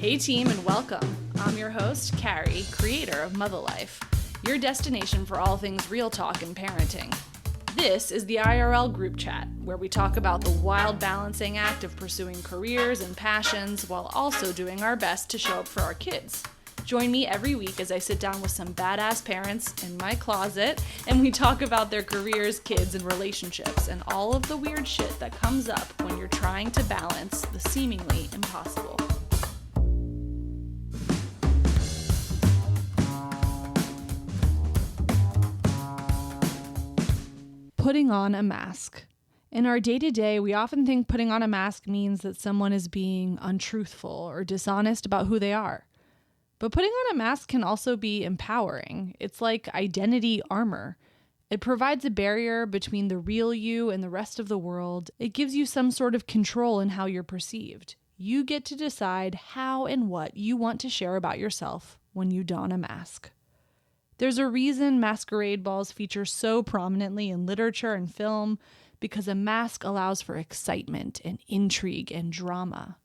Hey team, and welcome. I'm your host, Carrie, creator of Mother Life, your destination for all things real talk and parenting. This is the IRL group chat, where we talk about the wild balancing act of pursuing careers and passions while also doing our best to show up for our kids. Join me every week as I sit down with some badass parents in my closet and we talk about their careers, kids, and relationships and all of the weird shit that comes up when you're trying to balance the seemingly impossible. Putting on a mask. In our day-to-day, we often think putting on a mask means that someone is being untruthful or dishonest about who they are. But putting on a mask can also be empowering. It's like identity armor. It provides a barrier between the real you and the rest of the world. It gives you some sort of control in how you're perceived. You get to decide how and what you want to share about yourself when you don a mask. There's a reason masquerade balls feature so prominently in literature and film, because a mask allows for excitement and intrigue and drama.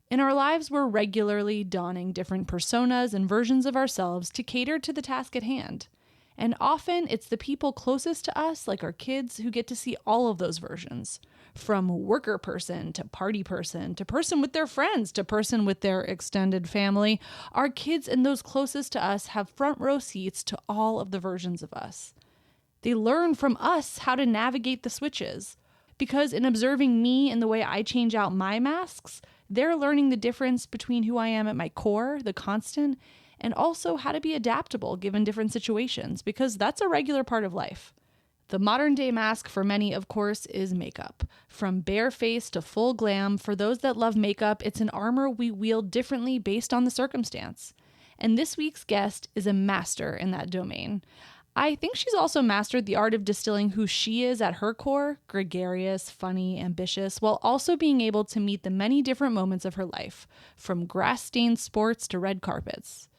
In our lives, we're regularly donning different personas and versions of ourselves to cater to the task at hand. And often it's the people closest to us, like our kids, who get to see all of those versions. From worker person to party person to person with their friends to person with their extended family, our kids and those closest to us have front row seats to all of the versions of us. They learn from us how to navigate the switches. Because in observing me and the way I change out my masks, they're learning the difference between who I am at my core, the constant, and also how to be adaptable given different situations, because that's a regular part of life. The modern day mask for many, of course, is makeup. From bare face to full glam, for those that love makeup, it's an armor we wield differently based on the circumstance. And this week's guest is a master in that domain. I think she's also mastered the art of distilling who she is at her core, gregarious, funny, ambitious, while also being able to meet the many different moments of her life, from grass-stained sports to red carpets.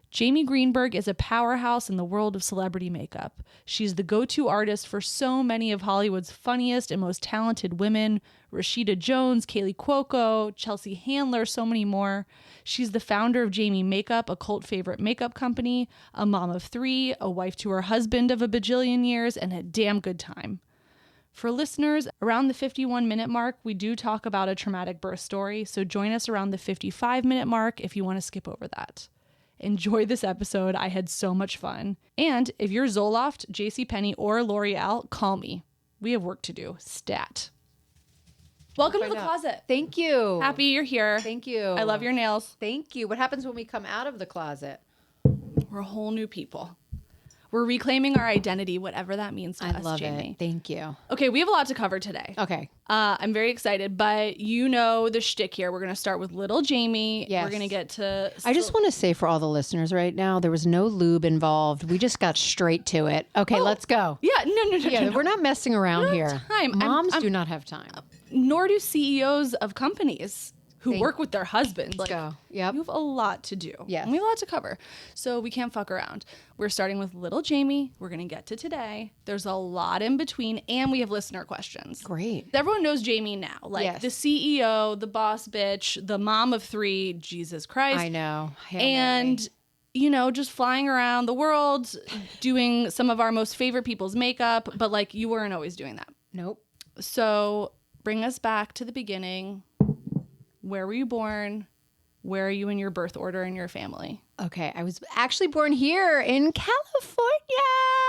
Jamie Greenberg is a powerhouse in the world of celebrity makeup. She's the go-to artist for so many of Hollywood's funniest and most talented women: Rashida Jones, Kaley Cuoco, Chelsea Handler, so many more. She's the founder of Jamie Makeup, a cult favorite makeup company, a mom of 3, a wife to her husband of a bajillion years, and a damn good time. For listeners, around the 51-minute mark, we do talk about a traumatic birth story, so join us around the 55-minute mark if you want to skip over that. Enjoy this episode. I had so much fun. And if you're Zoloft, JCPenney, or L'Oreal, call me. We have work to do. Stat. Welcome to the closet. Thank you. Happy you're here. Thank you. I love your nails. Thank you. What happens when we come out of the closet? We're whole new people. We're reclaiming our identity, whatever that means to us, I love Jamie. it. Thank you. Okay, we have a lot to cover today. Okay. I'm very excited, but you know the shtick here. We're going to start with little Jamie. Yes. We're going to get to... I just want to say for all the listeners right now, there was no lube involved. We just got straight to it. Okay, let's go. Yeah, no. We're not messing around here. Time. Moms do not have time. Nor do CEOs of companies who work with their husbands. Let's go. Yep. You have a lot to do. Yes. We have a lot to cover. So we can't fuck around. We're starting with little Jamie. We're going to get to today. There's a lot in between, and we have listener questions. Great. Everyone knows Jamie now. Like the CEO, the boss bitch, the mom of 3, Jesus Christ. I know. And, you know, just flying around the world, doing some of our most favorite people's makeup. But, like, you weren't always doing that. Nope. So bring us back to the beginning. Where were you born? Where are you in your birth order in your family? Okay, I was actually born here in California.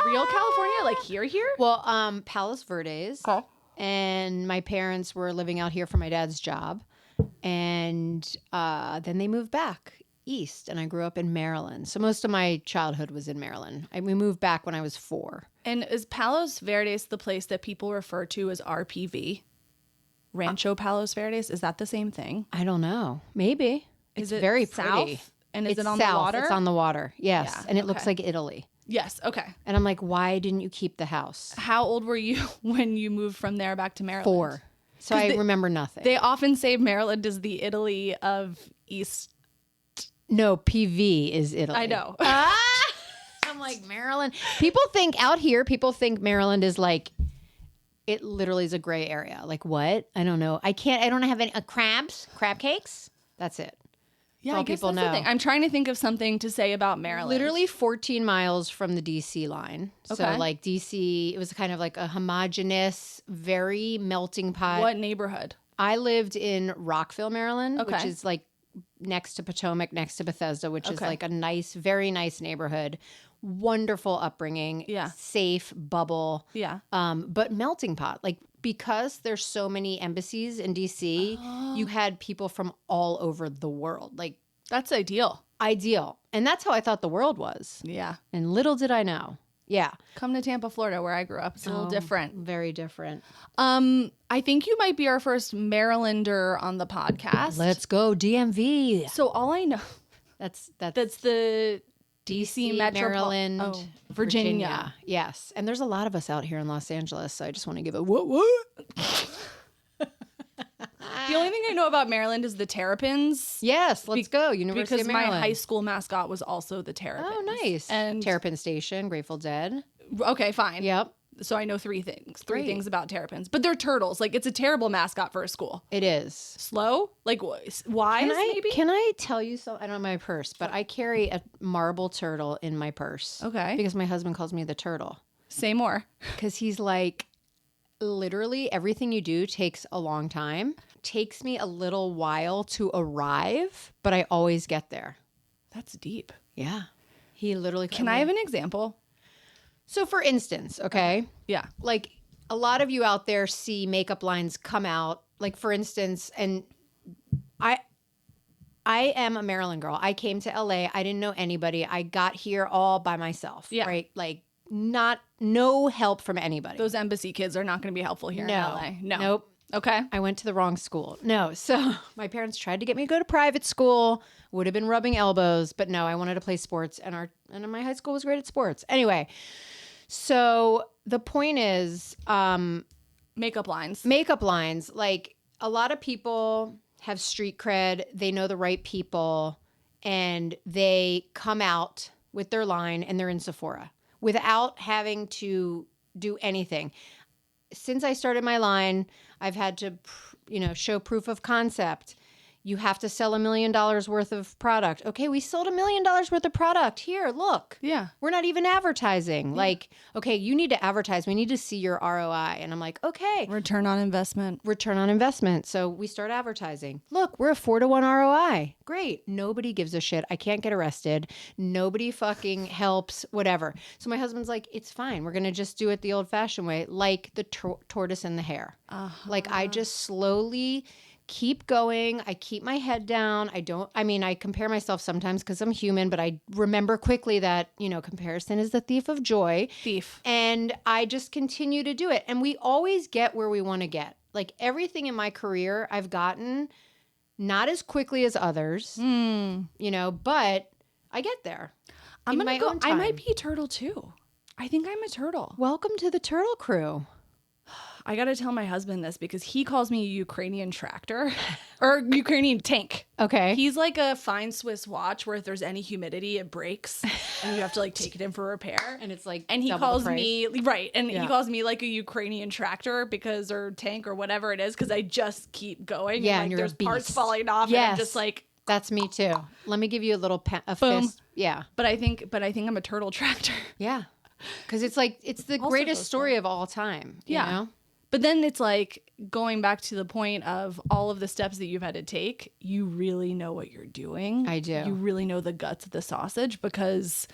Real California? Like here? Well, Palos Verdes. Okay. And my parents were living out here for my dad's job. And then they moved back east, and I grew up in Maryland. So most of my childhood was in Maryland. We moved back when I was 4. And is Palos Verdes the place that people refer to as RPV? Rancho Palos Verdes? Is that the same thing? I don't know. Maybe. Is it's it very south? pretty. And is it's it on south. the water? It's on the water. Yes. Yeah, And it looks like Italy. Yes. Okay. And I'm like, why didn't you keep the house? How old were you when you moved from there back to Maryland? 4. So I remember nothing. They often say Maryland is the Italy of East. No, PV is Italy. I know. I'm like, Maryland. People think Maryland is like, it literally is a gray area. Like what? I don't know. I don't have any crab cakes. That's it. Yeah, all I guess people that's the know. thing. I'm trying to think of something to say about Maryland. Literally 14 miles from the DC line. Okay. So like DC, it was kind of like a homogenous, very melting pot. What neighborhood? I lived in Rockville, Maryland, which Okay. is like next to Potomac, next to Bethesda, which is Okay. like a nice, very nice neighborhood. Wonderful upbringing. Yeah. Safe, bubble. Yeah. But melting pot. Like because there's so many embassies in DC, you had people from all over the world. Like That's ideal. ideal. And that's how I thought the world was. Yeah. And little did I know. Yeah. Come to Tampa, Florida, where I grew up. It's a little different. Very different. I think you might be our first Marylander on the podcast. Let's go DMV. So all I know, That's the DC Metro, Maryland, Virginia. Yes. And there's a lot of us out here in Los Angeles, so I just want to give a what? The only thing I know about Maryland is the Terrapins. Yes, let's go. University Because of my Maryland. high school mascot was also the Terrapins. Oh, nice. And Terrapin Station, Grateful Dead. okay, fine. Yep. So I know three things. Three Great. things about Terrapins. But they're turtles. Like, it's a terrible mascot for a school. It is. Slow? Like, wise, maybe? Can I tell you something? I don't have my purse, but I carry a marble turtle in my purse. Okay. Because my husband calls me the turtle. Say more. Because he's like, literally everything you do takes a long time. Takes me a little while to arrive, but I always get there. That's deep. Yeah. He literally. Can I have an example? So for instance, okay, Yeah. like a lot of you out there see makeup lines come out, like for instance, and I am a Maryland girl. I came to LA. I didn't know anybody. I got here all by myself. Yeah. Right. Like no help from anybody. Those embassy kids are not going to be helpful here in LA. No. Nope. Okay. I went to the wrong school. No. So my parents tried to get me to go to private school, would have been rubbing elbows, but no, I wanted to play sports and my high school was great at sports. Anyway, so the point is, Makeup lines. like a lot of people have street cred, they know the right people, and they come out with their line and they're in Sephora without having to do anything. Since I started my line, I've had to, show proof of concept. You have to sell $1 million worth of product. Okay, we sold $1 million worth of product. Here, look. Yeah. We're not even advertising. Yeah. Like, okay, you need to advertise. We need to see your ROI. And I'm like, okay. Return on investment. Return on investment. So we start advertising. Look, we're a 4-to-1 ROI. Great. Nobody gives a shit. I can't get arrested. Nobody fucking helps, whatever. So my husband's like, it's fine. We're going to just do it the old fashioned way, like the tortoise and the hare. Like I just slowly keep going. I keep my head down. I compare myself sometimes because I'm human, but I remember quickly that, comparison is the thief of joy. And I just continue to do it. And we always get where we want to get. Like everything in my career I've gotten not as quickly as others, but I get there. I'm in gonna my go. own time. I might be a turtle too. I think I'm a turtle. Welcome to the turtle crew. I got to tell my husband this because he calls me a Ukrainian tractor or Ukrainian tank. Okay. He's like a fine Swiss watch where if there's any humidity, it breaks and you have to like take it in for repair. And it's like, and he calls me, right. And Yeah. he calls me like a Ukrainian tractor or tank or whatever it is. Cause I just keep going. Yeah. And, And you're there's a beast. parts falling off. Yes. And I'm just like, that's me too. Let me give you a little Boom. fist. Yeah. but I think I'm a turtle tractor. Yeah. Because it's like, it's the Also greatest goes story of all time. You Yeah. know? But then it's like going back to the point of all of the steps that you've had to take, you really know what you're doing. I do. You really know the guts of the sausage because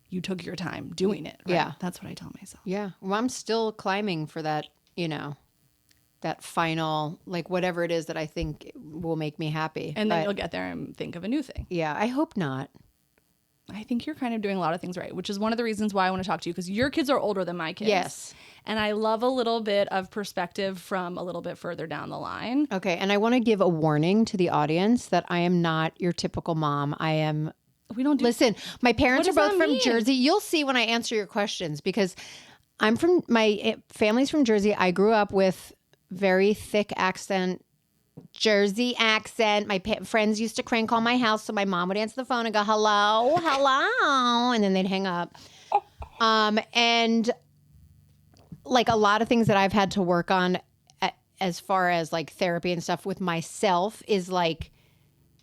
you took your time doing it. Right? Yeah. That's what I tell myself. Yeah. Well, I'm still climbing for that, that final, like whatever it is that I think will make me happy. And then But, you'll get there and think of a new thing. yeah, I hope not. I think you're kind of doing a lot of things right, which is one of the reasons why I want to talk to you because your kids are older than my kids. Yes. And I love a little bit of perspective from a little bit further down the line. Okay. And I want to give a warning to the audience that I am not your typical mom. I am. We don't do Listen, my parents are What does both that from mean? Jersey. You'll see when I answer your questions because my family's from Jersey. I grew up with very thick accent, Jersey accent. My friends used to crank call my house, so my mom would answer the phone and go, hello, hello, and then they'd hang up. And like a lot of things that I've had to work on as far as like therapy and stuff with myself is like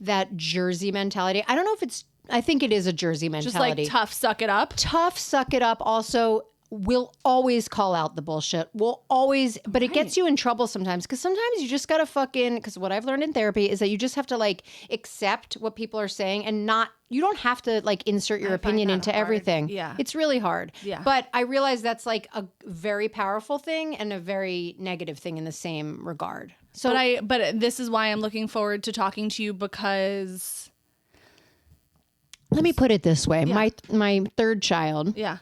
that Jersey mentality. I don't know if it's, I think it is a Jersey mentality. Just like tough, suck it up. Tough, suck it up. Also, we'll always call out the bullshit. We'll always, but it gets you in trouble sometimes because sometimes you just got to fucking, because what I've learned in therapy is that you just have to like accept what people are saying and not, you don't have to like insert your opinion into everything. Yeah. It's really hard. Yeah. But I realize that's like a very powerful thing and a very negative thing in the same regard. So, but this is why I'm looking forward to talking to you because. Let me put it this way. Yeah. My third child. Yeah.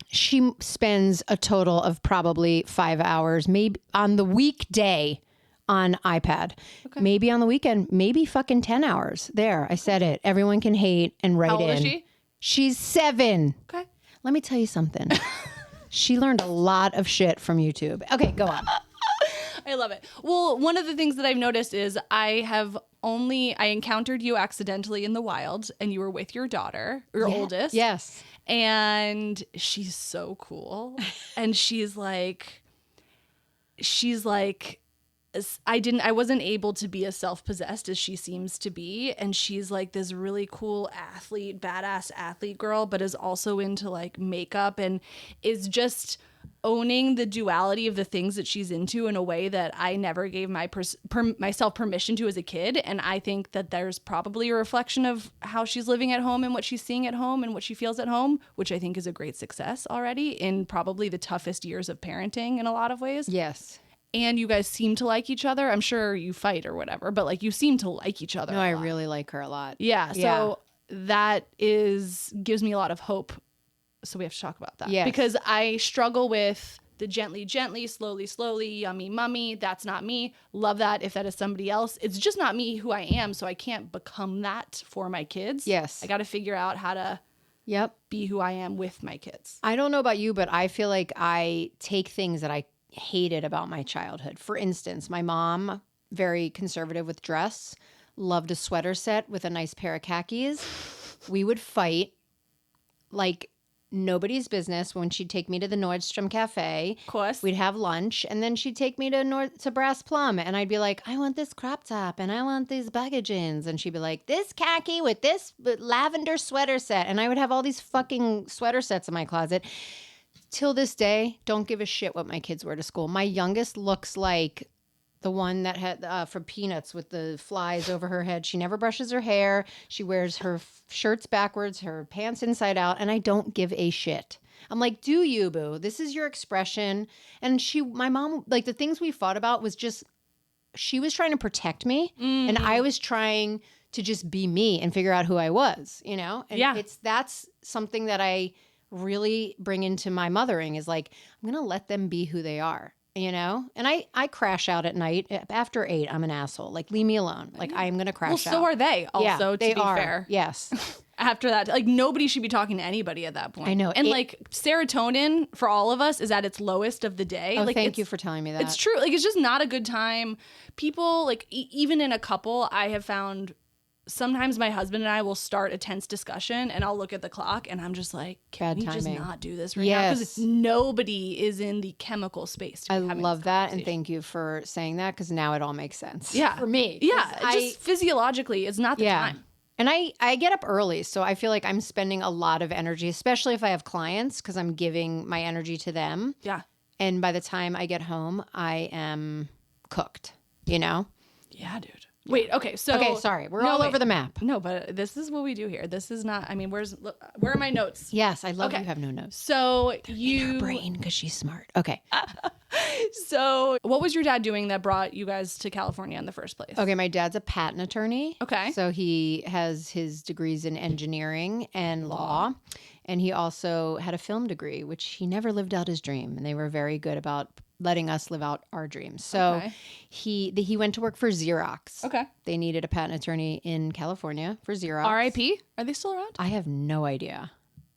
She spends a total of probably 5 hours, maybe on the weekday on iPad, maybe on the weekend, maybe fucking 10 hours. There, I said it. Everyone can hate and write in. How old is she? She's 7. Okay. Let me tell you something. She learned a lot of shit from YouTube. Okay, go on. I love it. Well, one of the things that I've noticed is I encountered you accidentally in the wild and you were with your daughter, your oldest. Yes. And she's so cool. And she's like, I wasn't able to be as self-possessed as she seems to be. And she's like this really cool athlete, badass athlete girl, but is also into like makeup and is just owning the duality of the things that she's into in a way that I never gave myself permission to as a kid. And I think that there's probably a reflection of how she's living at home and what she's seeing at home and what she feels at home, which I think is a great success already in probably the toughest years of parenting in a lot of ways. Yes. And you guys seem to like each other. I'm sure you fight or whatever, but like you seem to like each other. No, I really like her a lot. Yeah. So that gives me a lot of hope. So we have to talk about that. Yes. Because I struggle with the gently, slowly, yummy, mummy. That's not me. Love that if that is somebody else. It's just not me who I am. So I can't become that for my kids. Yes. I got to figure out how to be who I am with my kids. I don't know about you, but I feel like I take things that I hated about my childhood. For instance, my mom, very conservative with dress, loved a sweater set with a nice pair of khakis. We would fight like nobody's business when she'd take me to the Nordstrom Cafe. Of course. We'd have lunch, and then she'd take me to Brass Plum, and I'd be like, I want this crop top, and I want these baggy jeans. And she'd be like, this khaki with this lavender sweater set. And I would have all these fucking sweater sets in my closet. Till this day, don't give a shit what my kids wear to school. My youngest looks like the one that had from Peanuts with the flies over her head. She never brushes her hair. She wears her shirts backwards, her pants inside out, and I don't give a shit. I'm like, do you, boo? This is your expression. And my mom, like the things we fought about was just, she was trying to protect me, and I was trying to just be me and figure out who I was, you know? And that's something that I really bring into my mothering is like, I'm going to let them be who they are. You know, and I crash out at night after 8. I'm an asshole. Like, leave me alone. Like, I am going to crash out. Well, so are they also, to be fair. Yes. After that, like nobody should be talking to anybody at that point. I know. And like serotonin for all of us is at its lowest of the day. Oh, like, thank you for telling me that. It's true. Like, it's just not a good time. People like even in a couple, I have found sometimes my husband and I will start a tense discussion and I'll look at the clock and I'm just like, can we just not do this right now? Because nobody is in the chemical space to be having love that. And thank you for saying that because now it all makes sense. Yeah. For me. Yeah. Just physiologically, it's not the time. And I get up early, so I feel like I'm spending a lot of energy, especially if I have clients, because I'm giving my energy to them. Yeah. And by the time I get home, I am cooked, you know? Yeah, dude. Wait, okay, so... Okay, sorry. We're all over the map. No, but this is what we do here. This is not... I mean, where are my notes? Yes, I love you have no notes. So in her brain, because she's smart. Okay. So what was your dad doing that brought you guys to California in the first place? Okay, my dad's a patent attorney. Okay. So he has his degrees in engineering and law. And he also had a film degree, which he never lived out his dream. And they were very good about letting us live out our dreams. So he went to work for Xerox. Okay. They needed a patent attorney in California for Xerox. R.I.P.? Are they still around? I have no idea.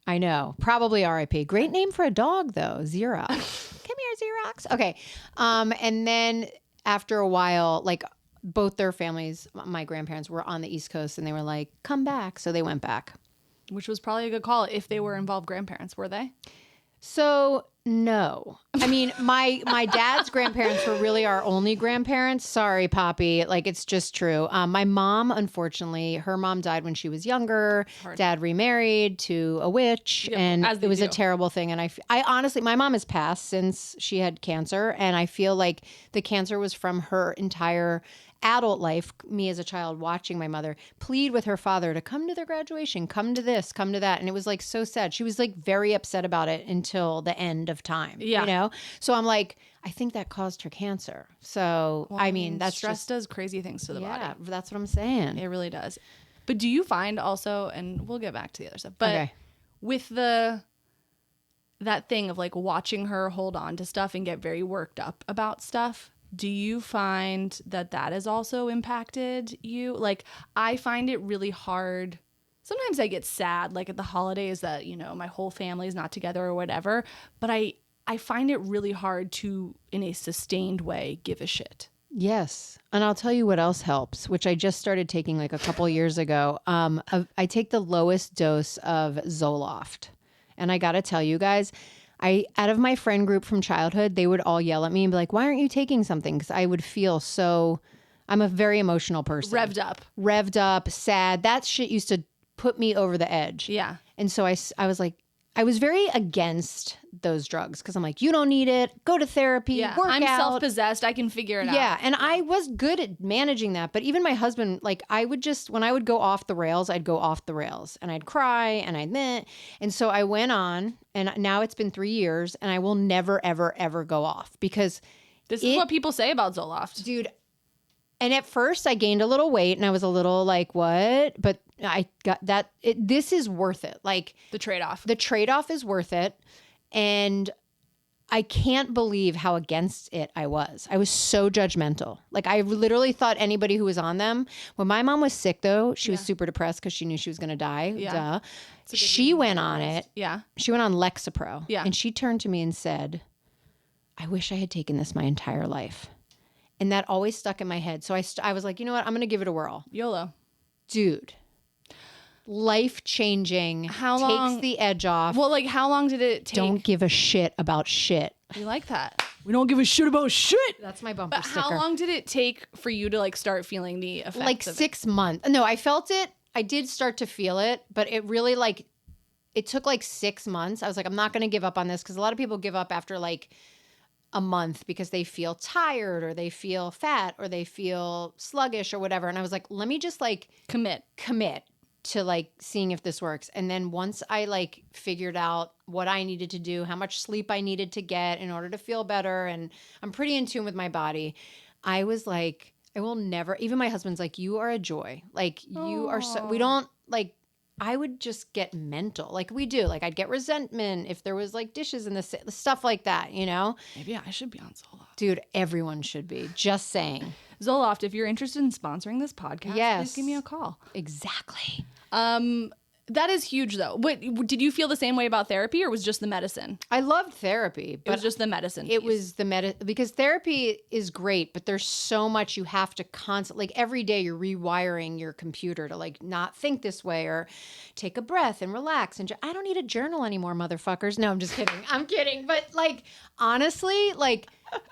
I know. Probably R.I.P. Great name for a dog, though. Xerox. Come here, Xerox. Okay. And then after a while, like both their families, my grandparents were on the East Coast and they were like, come back. So they went back. Which was probably a good call if they were involved grandparents, were they? So No. I mean, my dad's grandparents were really our only grandparents. Sorry, Poppy. Like, it's just true. My mom, unfortunately, her mom died when she was younger. Hard. Dad remarried to a witch, Yep, and as they it was a do. terrible thing. And I honestly, my mom has passed since she had cancer, and I feel like the cancer was from her entire adult life, me as a child watching my mother plead with her father to come to their graduation, come to this, come to that. And it was like so sad. She was like very upset about it until the end of time. Yeah. You know? So I'm like, I think that caused her cancer. So Well, I mean, that's stress just, does crazy things to the yeah, body. that's what I'm saying. It really does. But do you find also, and we'll get back to the other stuff, but Okay. with that thing of like watching her hold on to stuff and get very worked up about stuff, do you find that has also impacted you? Like, I find it really hard. Sometimes I get sad, like at the holidays that, you know, my whole family is not together or whatever. But I find it really hard to, in a sustained way, give a shit. Yes. And I'll tell you what else helps, which I just started taking like a couple years ago. I take the lowest dose of Zoloft. And I got to tell you guys, out of my friend group from childhood, they would all yell at me and be like, why aren't you taking something? Because I would feel so, I'm a very emotional person. Revved up, sad. That shit used to put me over the edge. Yeah. And so I was like, I was very against those drugs because I'm like, you don't need it. Go to therapy. Yeah. Work I'm out. self-possessed. I can figure it out. Yeah. And I was good at managing that. But even my husband, like I would just, when I would go off the rails, I'd go off the rails and I'd cry and I'd meh. And so I went on, and now it's been 3 years, and I will never, ever, ever go off because This is what people say about Zoloft. dude. And at first I gained a little weight and I was a little like, what? But I got that. This is worth it. Like The trade-off. the trade-off is worth it. And I can't believe how against it I was. I was so judgmental. Like I literally thought anybody who was on them. When my mom was sick though, she was super depressed because she knew she was going to die. Yeah. Duh. It's a good She reason went to on rest. it. Yeah. She went on Lexapro. Yeah. And she turned to me and said, I wish I had taken this my entire life. And that always stuck in my head. So I was like, you know what? I'm going to give it a whirl. YOLO. Dude. Life-changing. How long- Takes the edge off. Well, like, how long did it take? Don't give a shit about shit. We like that. We don't give a shit about shit. That's my bumper But sticker. how long did it take for you to like start feeling the effects Like of 6 months. No, I felt it. I did start to feel it, but it really like, it took like 6 months. I was like, I'm not going to give up on this because a lot of people give up after like a month because they feel tired or they feel fat or they feel sluggish or whatever. And I was like, let me just like commit to like seeing if this works. And then once I like figured out what I needed to do, how much sleep I needed to get in order to feel better, and I'm pretty in tune with my body, I was like, I will never, even my husband's like, you are a joy. Like you are so, we don't like, I would just get mental like we do. Like I'd get resentment if there was like dishes in the stuff like that, you know? Maybe I should be on Zoloft. Dude, everyone should be. Just saying. Zoloft, if you're interested in sponsoring this podcast, Yes. please give me a call. Exactly. That is huge though. What did you feel the same way about therapy, or was just the medicine? I loved therapy, It but was just the medicine. it piece. was the because therapy is great, but there's so much you have to constantly, like every day you're rewiring your computer to like not think this way or take a breath and relax. And I don't need a journal anymore, motherfuckers. No, I'm just kidding. I'm kidding. But like, honestly, like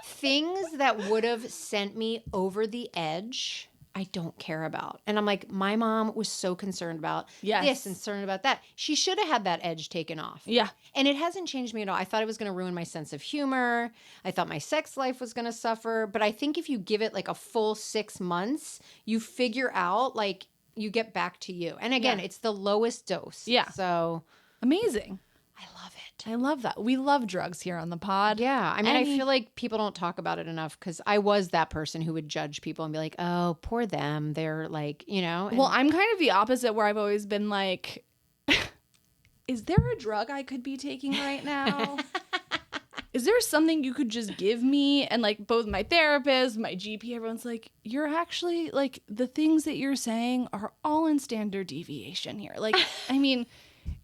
things that would have sent me over the edge, I don't care about. And I'm like, my mom was so concerned about Yes. this and concerned about that. She should have had that edge taken off. Yeah. And it hasn't changed me at all. I thought it was going to ruin my sense of humor. I thought my sex life was going to suffer. But I think if you give it like a full 6 months, you figure out like you get back to you. And again, it's the lowest dose. Yeah. So Amazing. I love it. I love that. We love drugs here on the pod. Yeah. I mean, I feel like people don't talk about it enough because I was that person who would judge people and be like, oh, poor them. They're like, you know. And Well, I'm kind of the opposite, where I've always been like, is there a drug I could be taking right now? Is there something you could just give me? And like both my therapist, my GP, everyone's like, you're actually like, the things that you're saying are all in standard deviation here. Like, I mean,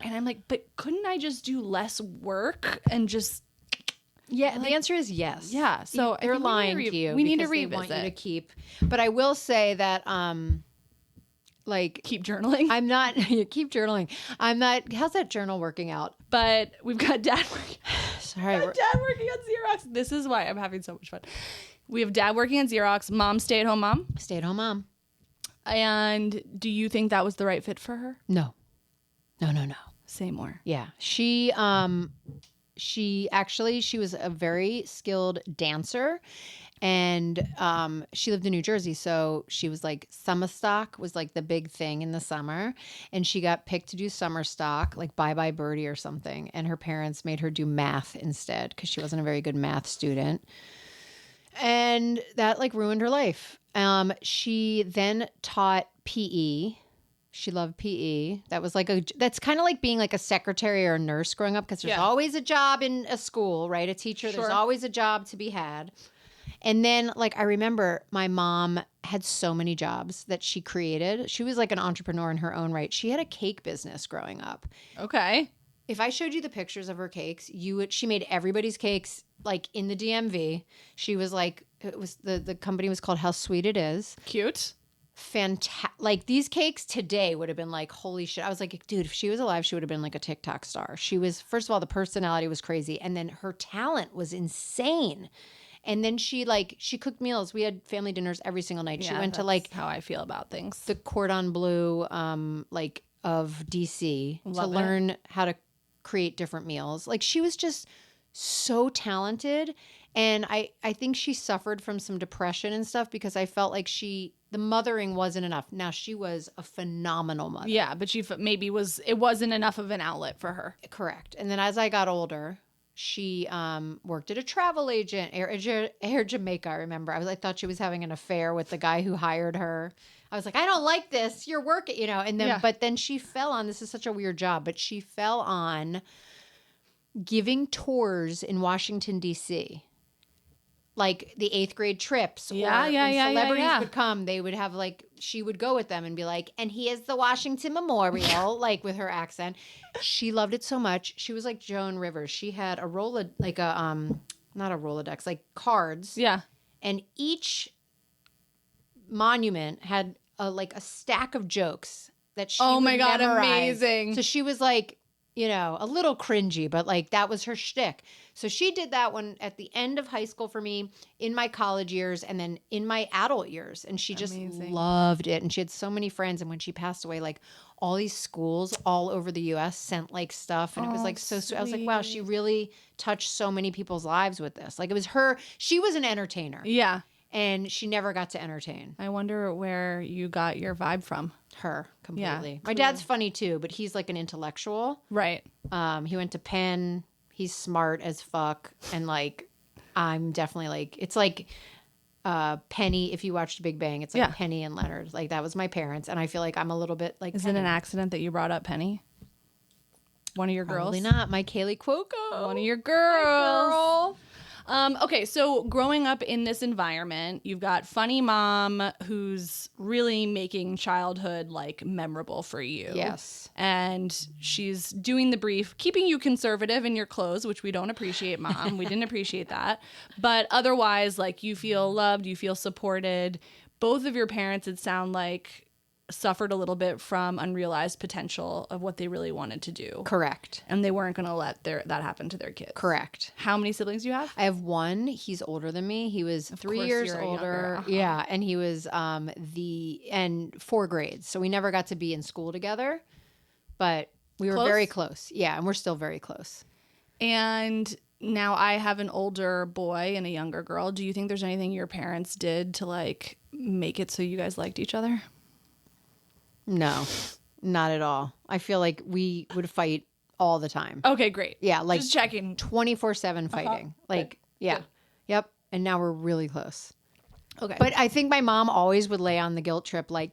and I'm like, but couldn't I just do less work and just, yeah, the answer is yes. yeah. So I they're think lying to you. We need to because they revisit. want you to keep. But I will say that, like, Keep journaling. I'm not. You keep journaling. I'm not. How's that journal working out? But we've got dad. Xerox. All right. Dad working on Xerox. This is why I'm having so much fun. We have dad working on Xerox, mom stay-at-home mom. Stay-at-home mom. And do you think that was the right fit for her? No. No. Say more. Yeah. She was a very skilled dancer, and she lived in New Jersey, so she was like summer stock was like the big thing in the summer, and she got picked to do summer stock, like Bye Bye Birdie or something, and her parents made her do math instead because she wasn't a very good math student, and that like ruined her life. She then taught PE. She loved PE. That was that's kind of like being like a secretary or a nurse growing up, because there's always a job in a school, right? A teacher, There's always a job to be had. And then like I remember my mom had so many jobs that she created. She was like an entrepreneur in her own right. She had a cake business growing up. Okay. If I showed you the pictures of her cakes, she made everybody's cakes like in the DMV. She was like, it was the company was called How Sweet It Is. Cute. Fantastic. Like these cakes today would have been like, holy shit. I was like, dude, if she was alive, she would have been like a TikTok star. She was, first of all, the personality was crazy. And then her talent was insane. And then she cooked meals. We had family dinners every single night. She went to like how I feel about things. The Cordon Bleu, of DC to learn how to create different meals. Like she was just so talented. And I think she suffered from some depression and stuff because I felt like the mothering wasn't enough. Now she was a phenomenal mother. Yeah, but it wasn't enough of an outlet for her. Correct. And then as I got older, she worked at a travel agent, Air Jamaica, I remember. I thought she was having an affair with the guy who hired her. I was like, I don't like this. You're working, and then, but then she fell on, this is such a weird job, but she fell on giving tours in Washington, D.C., like the 8th grade trips. When celebrities would come, they would have she would go with them and be like, and here's the Washington Memorial, like with her accent. She loved it so much. She was like Joan Rivers. She had a not a Rolodex, like cards. Yeah. And each monument had a stack of jokes that she would memorize. Amazing. So she was like, a little cringy, but that was her shtick. So she did that one at the end of high school for me, in my college years, and then in my adult years. And she just loved it. And she had so many friends. And when she passed away, all these schools all over the U.S. sent stuff. And it was so sweet. I was like, wow, she really touched so many people's lives with this. It was her. She was an entertainer. Yeah. And she never got to entertain. I wonder where you got your vibe from. Her, completely. Yeah, my dad's funny too, but he's an intellectual. Right. He went to Penn. He's smart as fuck. And I'm definitely it's Penny. If you watched Big Bang, it's Penny and Leonard. That was my parents. And I feel like I'm a little bit Is it an accident that you brought up Penny? One of your girls? Probably not. My Kaley Cuoco. One of your girls. Okay, so growing up in this environment, you've got funny mom who's really making childhood memorable for you. Yes. And she's doing the brief, keeping you conservative in your clothes, which we don't appreciate, Mom. We didn't appreciate that. But otherwise, you feel loved, you feel supported. Both of your parents, it sound like, suffered a little bit from unrealized potential of what they really wanted to do. Correct. And they weren't going to let that happen to their kids. Correct. How many siblings do you have? I have one. He's older than me. He was 3 years older. Uh-huh. Yeah, and he was 4 grades. So we never got to be in school together, but we were very close. Yeah, and we're still very close. And now I have an older boy and a younger girl. Do you think there's anything your parents did to make it so you guys liked each other? No, not at all. I feel like we would fight all the time. Okay, great. Yeah, just checking. 24/7 fighting. Yeah. Good. Yep. And now we're really close. Okay. But I think my mom always would lay on the guilt trip I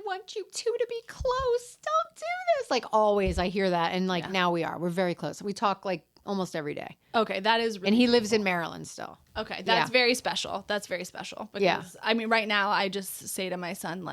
want you two to be close. Don't do this. Always I hear that. And now we are. We're very close. We talk almost every day. Okay, that is really And he lives in Maryland still. Okay, that's very special. That's very special. Because, I mean, right now I just say to my son,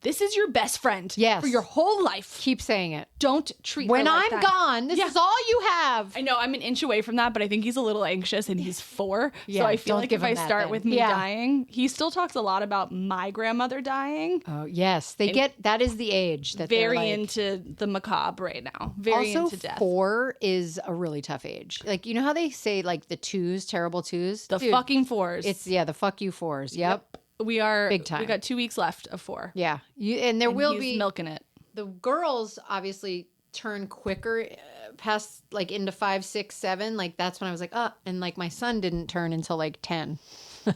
This is your best friend Yes. for your whole life. Keep saying it. Don't treat When her like I'm that. gone, this is all you have. I know I'm an inch away from that, but I think he's a little anxious and he's 4. Yeah, so I feel don't like give if I him that start then. with me dying, he still talks a lot about my grandmother dying. Oh, yes. That is the age that Very they're like, into the macabre right now. Very also, into death. 4 is a really tough age. Like, you know how they say like the 2s, terrible 2s? The Dude, fucking 4s. It's, the fuck you 4s. Yep. We are Big time. We got 2 weeks left of 4. Yeah. And there will he's be milking it. the girls obviously turn quicker past like into 5, 6, 7. Like that's when I was like, and like my son didn't turn until like 10.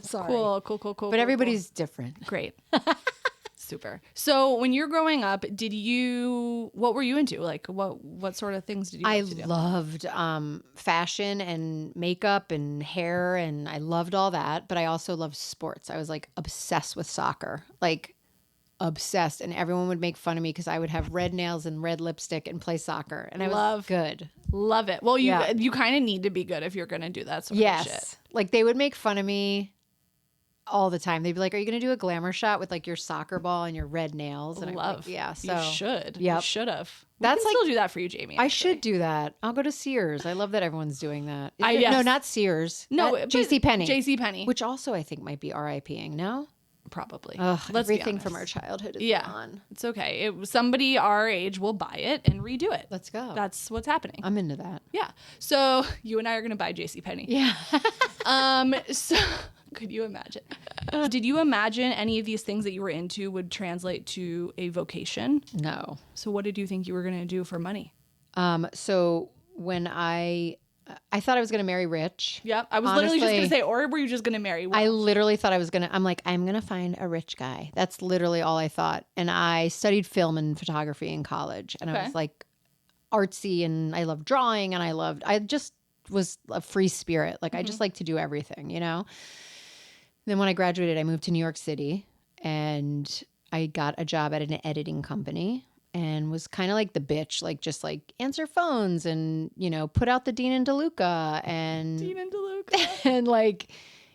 Sorry. Cool. But everybody's different. Great. Super. So when you're growing up, what were you into? Like what sort of things did you I like to do? loved fashion and makeup and hair, and I loved all that. But I also loved sports. I was like obsessed with soccer, like obsessed. And everyone would make fun of me because I would have red nails and red lipstick and play soccer. And I was good. Love it. Well, you kind of need to be good if you're going to do that sort of shit. Like they would make fun of me all the time. They'd be like, "Are you going to do a glamour shot with like your soccer ball and your red nails?" And I'm like, "Yeah." So you should. Yep. You should have. That's Still like do that for you, Jamie. I should do that. I'll go to Sears. I love that everyone's doing that. Yes. No, not Sears. No, JCPenney. JCPenney. Which also I think might be RIPing. No, probably. Let's be everything honest. from our childhood is gone. It's okay. Somebody our age will buy it and redo it. Let's go. That's what's happening. I'm into that. Yeah. So you and I are going to buy JCPenney. Yeah. So could you imagine? Did you imagine any of these things that you were into would translate to a vocation? No. So what did you think you were going to do for money? So when I thought I was going to marry rich. Yep. I was literally just going to say, or were you just going to marry? I literally thought I'm going to find a rich guy. That's literally all I thought. And I studied film and photography in college. And I was like artsy and I loved drawing and I just was a free spirit. Like I just like to do everything, you know? Then when I graduated, I moved to New York City and I got a job at an editing company and was kind of like the bitch, like just like answer phones and, you know, put out the Dean and DeLuca and and like,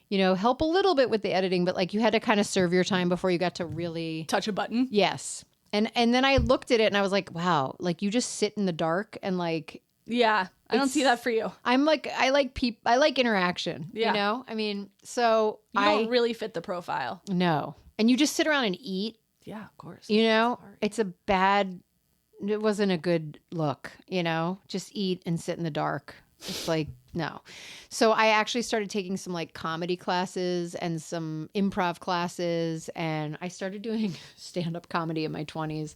you know, help a little bit with the editing, but like you had to kind of serve your time before you got to really touch a button. Yes. And then I looked at it and I was like, wow, like you just sit in the dark and like, yeah, I don't see that for you. I'm like, I like interaction, you know? I mean, so you don't really fit the profile. No. And you just sit around and eat. Yeah, of course. You know, it wasn't a good look, you know, just eat and sit in the dark. It's like, no. So I actually started taking some like comedy classes and some improv classes. And I started doing stand-up comedy in my 20s.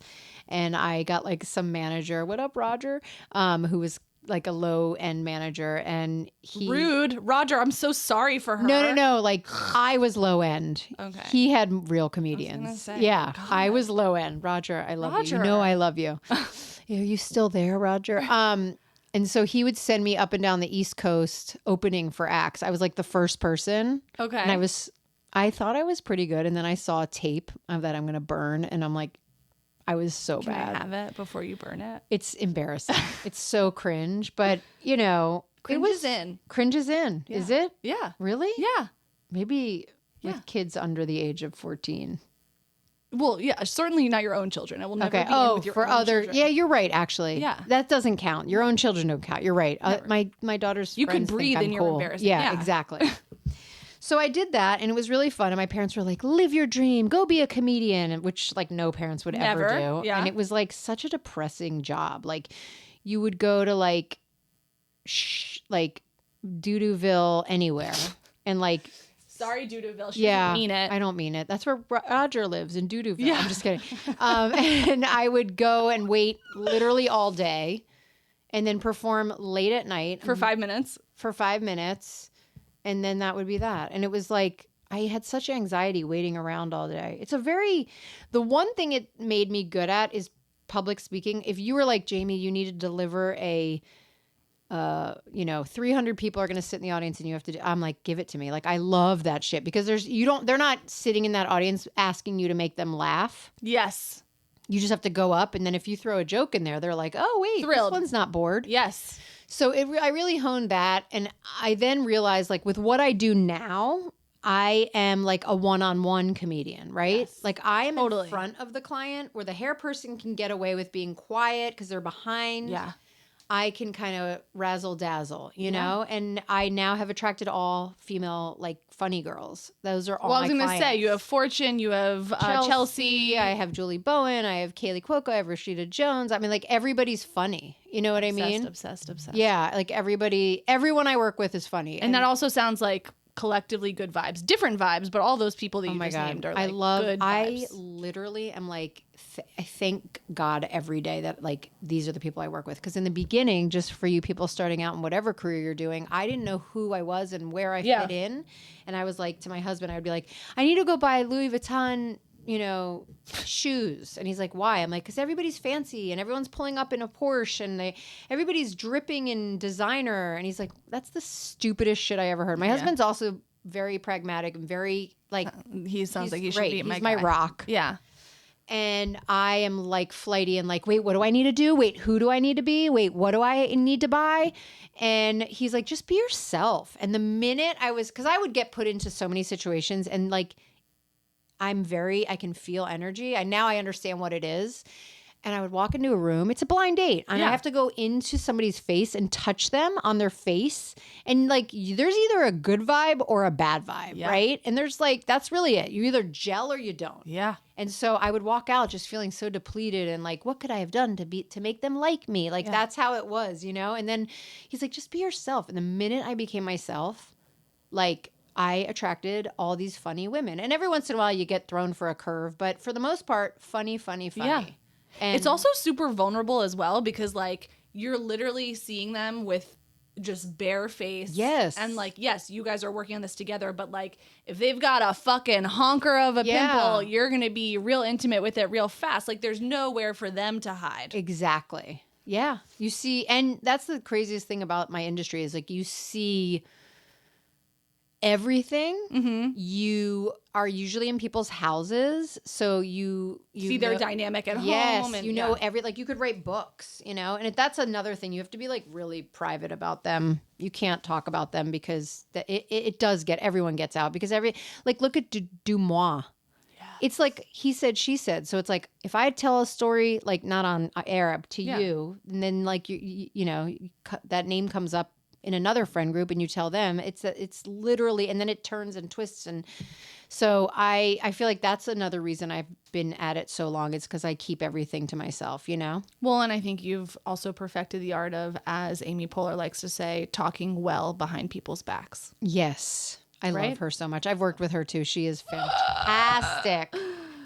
And I got like some manager, what up, Roger, who was like a low-end manager. And Rude. Roger, I'm so sorry for her. No. Like I was low-end. Okay. He had real comedians. I was gonna say, yeah. God. I was low-end. Roger, I love you. You know I love you. Are you still there, Roger? And so he would send me up and down the East Coast opening for acts. I was like the first person. Okay. And I thought I was pretty good. And then I saw a tape of that I'm going to burn. And I'm like, I was so Can bad. I have it before you burn it? It's embarrassing. It's so cringe. But, you know. Cringe is in. Cringe is in. Yeah. Is it? Yeah. Really? Yeah. Maybe with kids under the age of 14. Well, yeah, certainly not your own children. It will never be in with your for own other. children. Yeah, you're right. Actually, Yeah. that doesn't count. Your own children don't count. You're right. My daughter's You friends could breathe think in I'm your cool. embarrassment. Yeah, Yeah. exactly. So I did that, and it was really fun. And my parents were like, "Live your dream, go be a comedian," which like no parents would ever do. Yeah. And it was like such a depressing job. Like you would go to like Doodoo-ville anywhere, and like. Sorry, Doodoo-ville. She Yeah, didn't mean it. I don't mean it. That's where Roger lives in Doodoo-ville. Yeah. I'm just kidding. And I would go and wait literally all day and then perform late at night. For 5 minutes. For 5 minutes. And then that would be that. And it was like, I had such anxiety waiting around all day. The one thing it made me good at is public speaking. If you were like, Jamie, you need to deliver 300 people are going to sit in the audience and you have to I'm like, give it to me. Like, I love that shit because they're not sitting in that audience asking you to make them laugh. Yes. You just have to go up. And then if you throw a joke in there, they're like, oh, wait, Thrilled. This one's not bored. Yes. So I really honed that. And I then realized like with what I do now, I am like a one-on-one comedian, right? Yes. Like I am Totally. in front of the client where the hair person can get away with being quiet because they're behind. Yeah. I can kind of razzle dazzle, you Yeah. know? And I now have attracted all female, like funny girls. Those are all Well, I my was going to clients. say, you have Fortune, you have Chelsea. I have Julie Bowen. I have Kaley Cuoco. I have Rashida Jones. I mean, like everybody's funny. You know what I mean? Obsessed. Yeah. Like everyone I work with is funny. And that also sounds like collectively good vibes, different vibes, but all those people that you oh my just God. named are I like love, good I vibes. literally am like, I thank God every day that like these are the people I work with. Because in the beginning, just for you people starting out in whatever career you're doing, I didn't know who I was and where I fit in. And I was like, to my husband, I would be like, I need to go buy Louis Vuitton, you know, shoes. And he's like, why? I'm like, because everybody's fancy and everyone's pulling up in a Porsche and everybody's dripping in designer. And he's like, that's the stupidest shit I ever heard. My husband's also very pragmatic and very like, he sounds like he should great. be He's my my guy. rock. Yeah. And I am like flighty and like, wait, what do I need to do? Wait, who do I need to be? Wait, what do I need to buy? And he's like, just be yourself. And the minute because I would get put into so many situations and like, I can feel energy. Now I understand what it is. And I would walk into a room. It's a blind date. And I have to go into somebody's face and touch them on their face. And like, there's either a good vibe or a bad vibe, right? And there's like, that's really it. You either gel or you don't. Yeah. And so I would walk out just feeling so depleted and like, what could I have done to make them like me? Like, that's how it was, you know? And then he's like, just be yourself. And the minute I became myself, like, I attracted all these funny women. And every once in a while you get thrown for a curve, but for the most part, funny. Yeah. And it's also super vulnerable as well because like you're literally seeing them with just bare face. Yes. And like, yes, you guys are working on this together, but like if they've got a fucking honker of a pimple, you're going to be real intimate with it real fast. Like there's nowhere for them to hide. Exactly. Yeah. You see, and that's the craziest thing about my industry is like you see everything. Mm-hmm. You are usually in people's houses, so you see their dynamic at yes, home. And you know like you could write books, you know, and that's another thing. You have to be like really private about them. You can't talk about them because it does everyone gets out because look at Dumois. Yeah. It's like he said, she said. So it's like if I tell a story like not on air to you, and then like you know that name comes up in another friend group and you tell them it's literally, and then it turns and twists. And so I feel like that's another reason I've been at it so long. It's because I keep everything to myself, you know? Well, and I think you've also perfected the art of, as Amy Poehler likes to say, talking well behind people's backs. Yes. I love her so much. I've worked with her too. She is fantastic.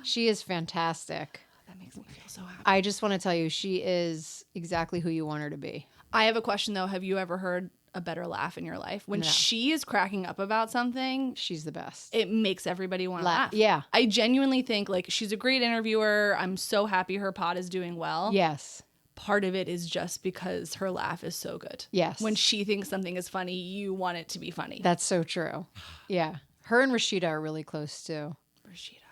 She is fantastic. That makes me feel so happy. I just want to tell you, she is exactly who you want her to be. I have a question though. Have you ever heard a better laugh in your life? When she is cracking up about something, she's the best. It makes everybody want to laugh. Yeah. I genuinely think like she's a great interviewer. I'm so happy her pod is doing well. Yes. Part of it is just because her laugh is so good. Yes. When she thinks something is funny, you want it to be funny. That's so true. Yeah. Her and Rashida are really close too.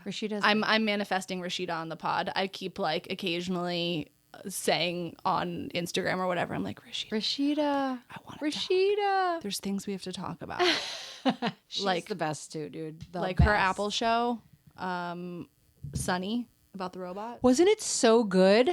Rashida's I'm manifesting Rashida on the pod. I keep like occasionally saying on Instagram or whatever, I'm like, Rashida, I want Rashida. There's things we have to talk about. She's like the best too, dude. Like her Apple show, Sunny, about the robot. Wasn't it so good?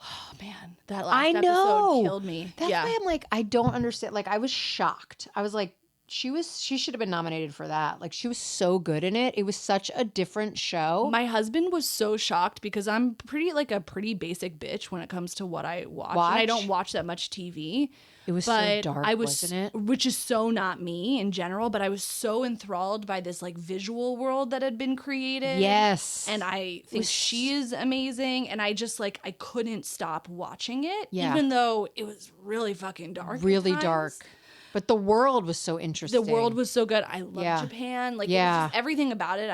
Oh man, that last episode killed me. That's why I'm like, I don't understand. Like I was shocked. I was like, she should have been nominated for that. Like she was so good in it. It was such a different show. My husband was so shocked because I'm a pretty basic bitch when it comes to what I watch. And I don't watch that much TV. It was so dark, wasn't it? Which is so not me in general, but I was so enthralled by this like visual world that had been created. Yes. And I think she is amazing. And I just like, I couldn't stop watching it. Yeah. Even though it was really fucking dark. Really dark. But the world was so interesting. The world was so good. I love Japan. Like, it was just everything about it.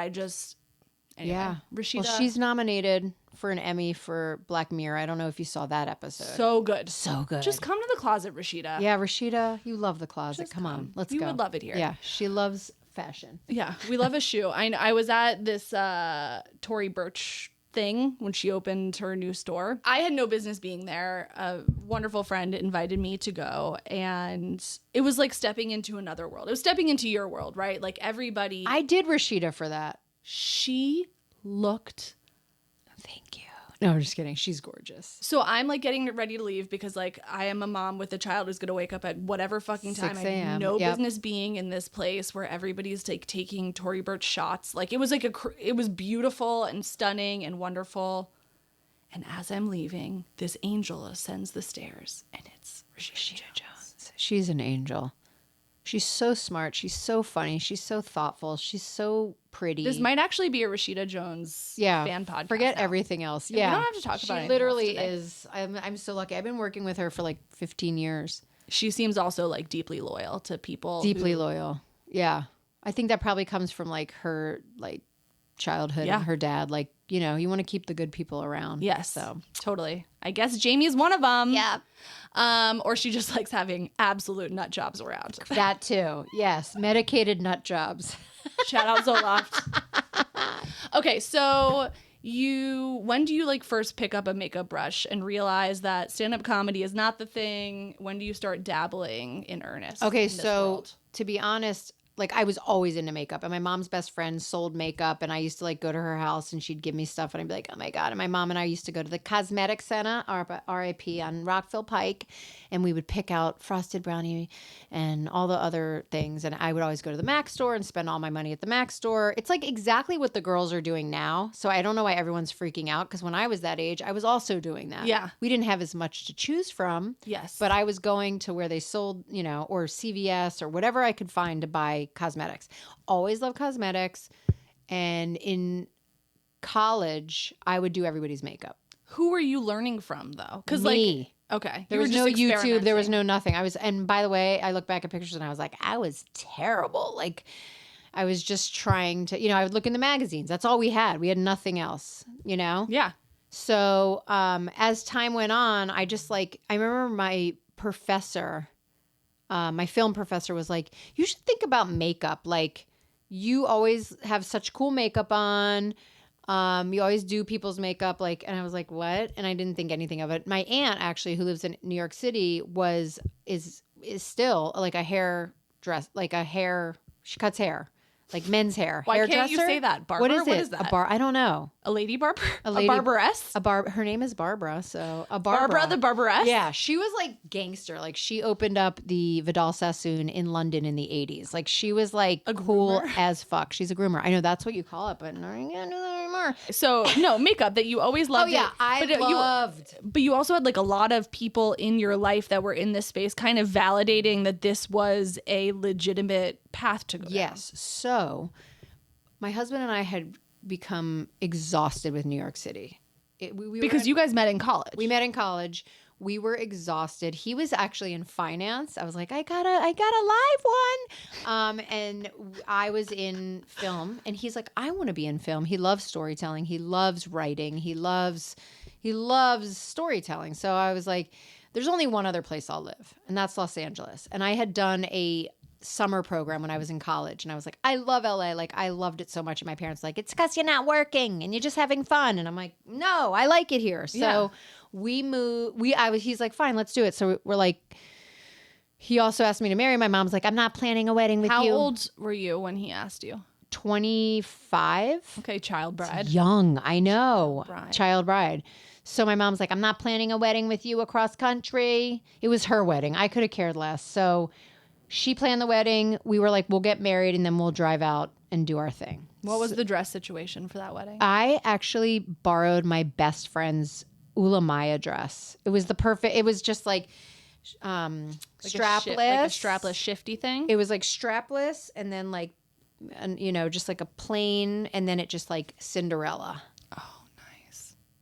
Anyway, Rashida. Well, she's nominated for an Emmy for Black Mirror. I don't know if you saw that episode. So good. So good. Just come to the closet, Rashida. Yeah, Rashida, you love the closet. Come on, let's go. You would love it here. Yeah, she loves fashion. Yeah, we love a shoe. I was at this Tory Burch thing when she opened her new store. I had no business being there. A wonderful friend invited me to go, and it was like stepping into another world. It was stepping into your world, right? Like everybody. I did Rashida for that. She looked. Thank you. No, I'm just kidding. She's gorgeous. So I'm like getting ready to leave because like I am a mom with a child who's going to wake up at whatever fucking time. 6 I a.m. have no business being in this place where everybody's like taking Tory Burch shots. Like it was like it was beautiful and stunning and wonderful. And as I'm leaving, this angel ascends the stairs, and it's Rashida Jones. She's an angel. She's so smart. She's so funny. She's so thoughtful. She's so pretty. This might actually be a Rashida Jones fan podcast. Forget now. everything else. Yeah. We don't have to talk about it. She literally is. I'm so lucky. I've been working with her for like 15 years. She seems also like deeply loyal to people. Deeply loyal. Yeah. I think that probably comes from like her like childhood and her dad. Like, you know, you want to keep the good people around. Yes. So totally. I guess Jamie's one of them. Yeah. Or she just likes having absolute nut jobs around. That too. Yes. Medicated nut jobs. Shout out Zoloft. Okay, so when do you like first pick up a makeup brush and realize that stand-up comedy is not the thing? When do you start dabbling in earnest? Okay, in this so world? to be honest, like I was always into makeup, and my mom's best friend sold makeup, and I used to like go to her house and she'd give me stuff and I'd be like, oh my God. And my mom and I used to go to the Cosmetic Center, RIP, on Rockville Pike, and we would pick out Frosted Brownie and all the other things. And I would always go to the Mac store and spend all my money at the Mac store. It's like exactly what the girls are doing now. So I don't know why everyone's freaking out, because when I was that age, I was also doing that. Yeah. We didn't have as much to choose from. Yes. But I was going to where they sold, you know, or CVS or whatever I could find to buy cosmetics. Always loved cosmetics. And in college, I would do everybody's makeup. Who were you learning from though? Because Me. like, okay, There was no YouTube. There was no nothing. And by the way, I look back at pictures and I was like, I was terrible. Like, I was just trying to, you know, I would look in the magazines. That's all we had. We had nothing else, you know? Yeah. So as time went on, I remember my professor, my film professor was like, you should think about makeup. Like, you always have such cool makeup on. You always do people's makeup. Like, and I was like, what? And I didn't think anything of it. My aunt, actually, who lives in New York City, is still like a hairdresser. She cuts hair. Like men's hair. Why can't you say that? Barber? What is it? What is that? I don't know. A lady barber? A lady, barberess? Her name is Barbara. So a Barbara. Barbara the barberess? Yeah. She was like gangster. Like she opened up the Vidal Sassoon in London in the 80s. Like she was like cool as fuck. She's a groomer. I know that's what you call it, but I can't do that anymore. So no, makeup that you always loved. Oh yeah, I loved. But you also had like a lot of people in your life that were in this space kind of validating that this was a legitimate path to go down. Yes. So my husband and I had become exhausted with New York City. Because you guys met in college. We met in college. We were exhausted. He was actually in finance. I was like, I got a live one. And I was in film. And he's like, I want to be in film. He loves storytelling. He loves writing. He loves storytelling. So I was like, there's only one other place I'll live, and that's Los Angeles. And I had done a summer program when I was in college, and I was like, I love LA. Like, I loved it so much. And my parents were like, it's because you're not working and you're just having fun. And I'm like, no, I like it here. So we moved. He's like, fine, let's do it. So we're like, he also asked me to marry. My mom's like, I'm not planning a wedding with you. How old were you when he asked you? 25. Okay, child bride. It's young, I know. Child bride. So my mom's like, I'm not planning a wedding with you across country. It was her wedding. I could have cared less. So she planned the wedding. We were like, we'll get married and then we'll drive out and do our thing. What was the dress situation for that wedding? I actually borrowed my best friend's Ula Maya dress. It was it was just like strapless. Like a strapless shifty thing? It was like strapless and then like, just like a plain, and then it just like Cinderella.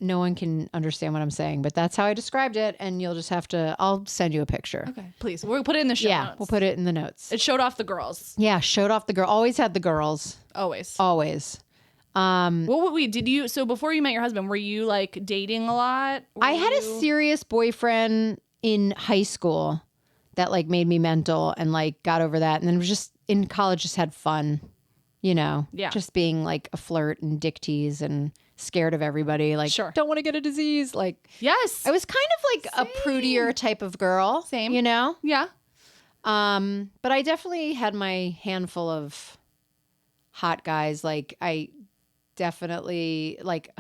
No one can understand what I'm saying, but that's how I described it, and you'll just have to, I'll send you a picture. Okay, please. We'll put it in the show notes. We'll put it in the notes. It showed off the girls. Yeah, showed off the girl. Always had the girls. Always. So before you met your husband, were you like dating a lot? I had a serious boyfriend in high school that like made me mental and like got over that, and then was just in college, just had fun, just being like a flirt and dick tease and scared of everybody. Like, Sure. don't want to get a disease. Like, Yes. I was kind of like a prudier type of girl. Same. You know? Yeah. But I definitely had my handful of hot guys. Like, I definitely, like,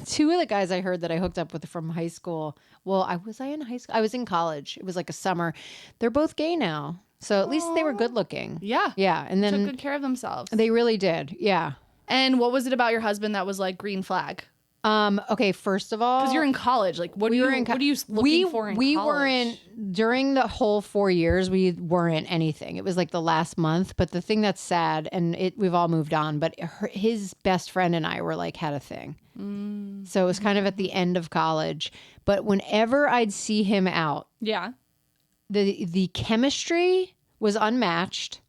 two of the guys I heard that I hooked up with from high school. Well, I was in high school? I was in college. It was like a summer. They're both gay now. So at least they were good looking. Yeah. Yeah. And Took then good care of themselves. they really did. Yeah. And what was it about your husband that was like green flag? Okay, first of all, Because you're in college. Like, what are you looking for in college? We weren't, during the whole 4 years, we weren't anything. It was like the last month. But the thing that's sad, and we've all moved on, but his best friend and I were like, had a thing. So it was kind of at the end of college. But whenever I'd see him out, Yeah. the chemistry was unmatched.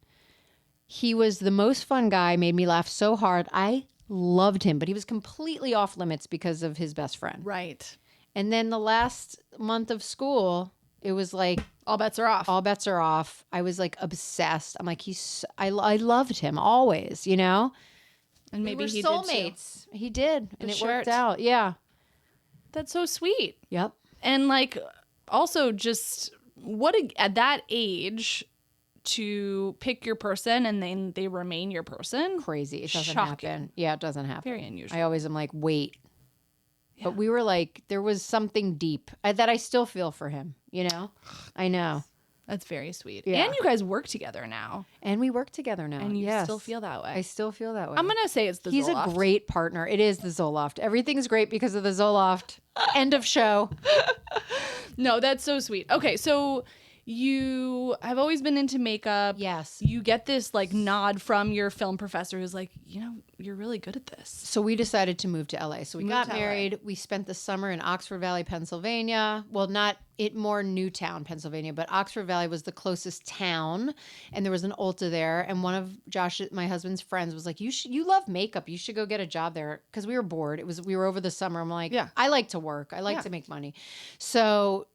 He was the most fun guy, made me laugh so hard. I loved him, but he was completely off limits because of his best friend. Right. And then the last month of school, it was like All bets are off. all bets are off. I was like obsessed. I'm like, I loved him always, you know? And maybe we were he soulmates. He did. And it shirt. worked out. Yeah. That's so sweet. Yep. And like, also just at that age to pick your person and then they remain your person. Crazy. It doesn't Shocking. happen. Yeah, it doesn't happen. Very unusual. I always am like, wait. Yeah. But we were like, there was something deep that I still feel for him, you know? I know. That's very sweet. Yeah. And you guys work together now. And we work together now. And you Yes. still feel that way. I still feel that way. I'm going to say it's the He's Zoloft. a great partner. It is the Zoloft. Everything's great because of the Zoloft. End of show. No, that's so sweet. Okay, so you have always been into makeup. Yes. You get this like nod from your film professor who's like, you know, you're really good at this. So we decided to move to LA. So we Moved got to LA. married. We spent the summer in Oxford Valley, Pennsylvania. Well, more Newtown, Pennsylvania, but Oxford Valley was the closest town, and there was an Ulta there. And one of my husband's friends, was like, "You love makeup. You should go get a job there." Because we were bored. We were over the summer. I'm like, Yeah. I like to work. I like to make money. So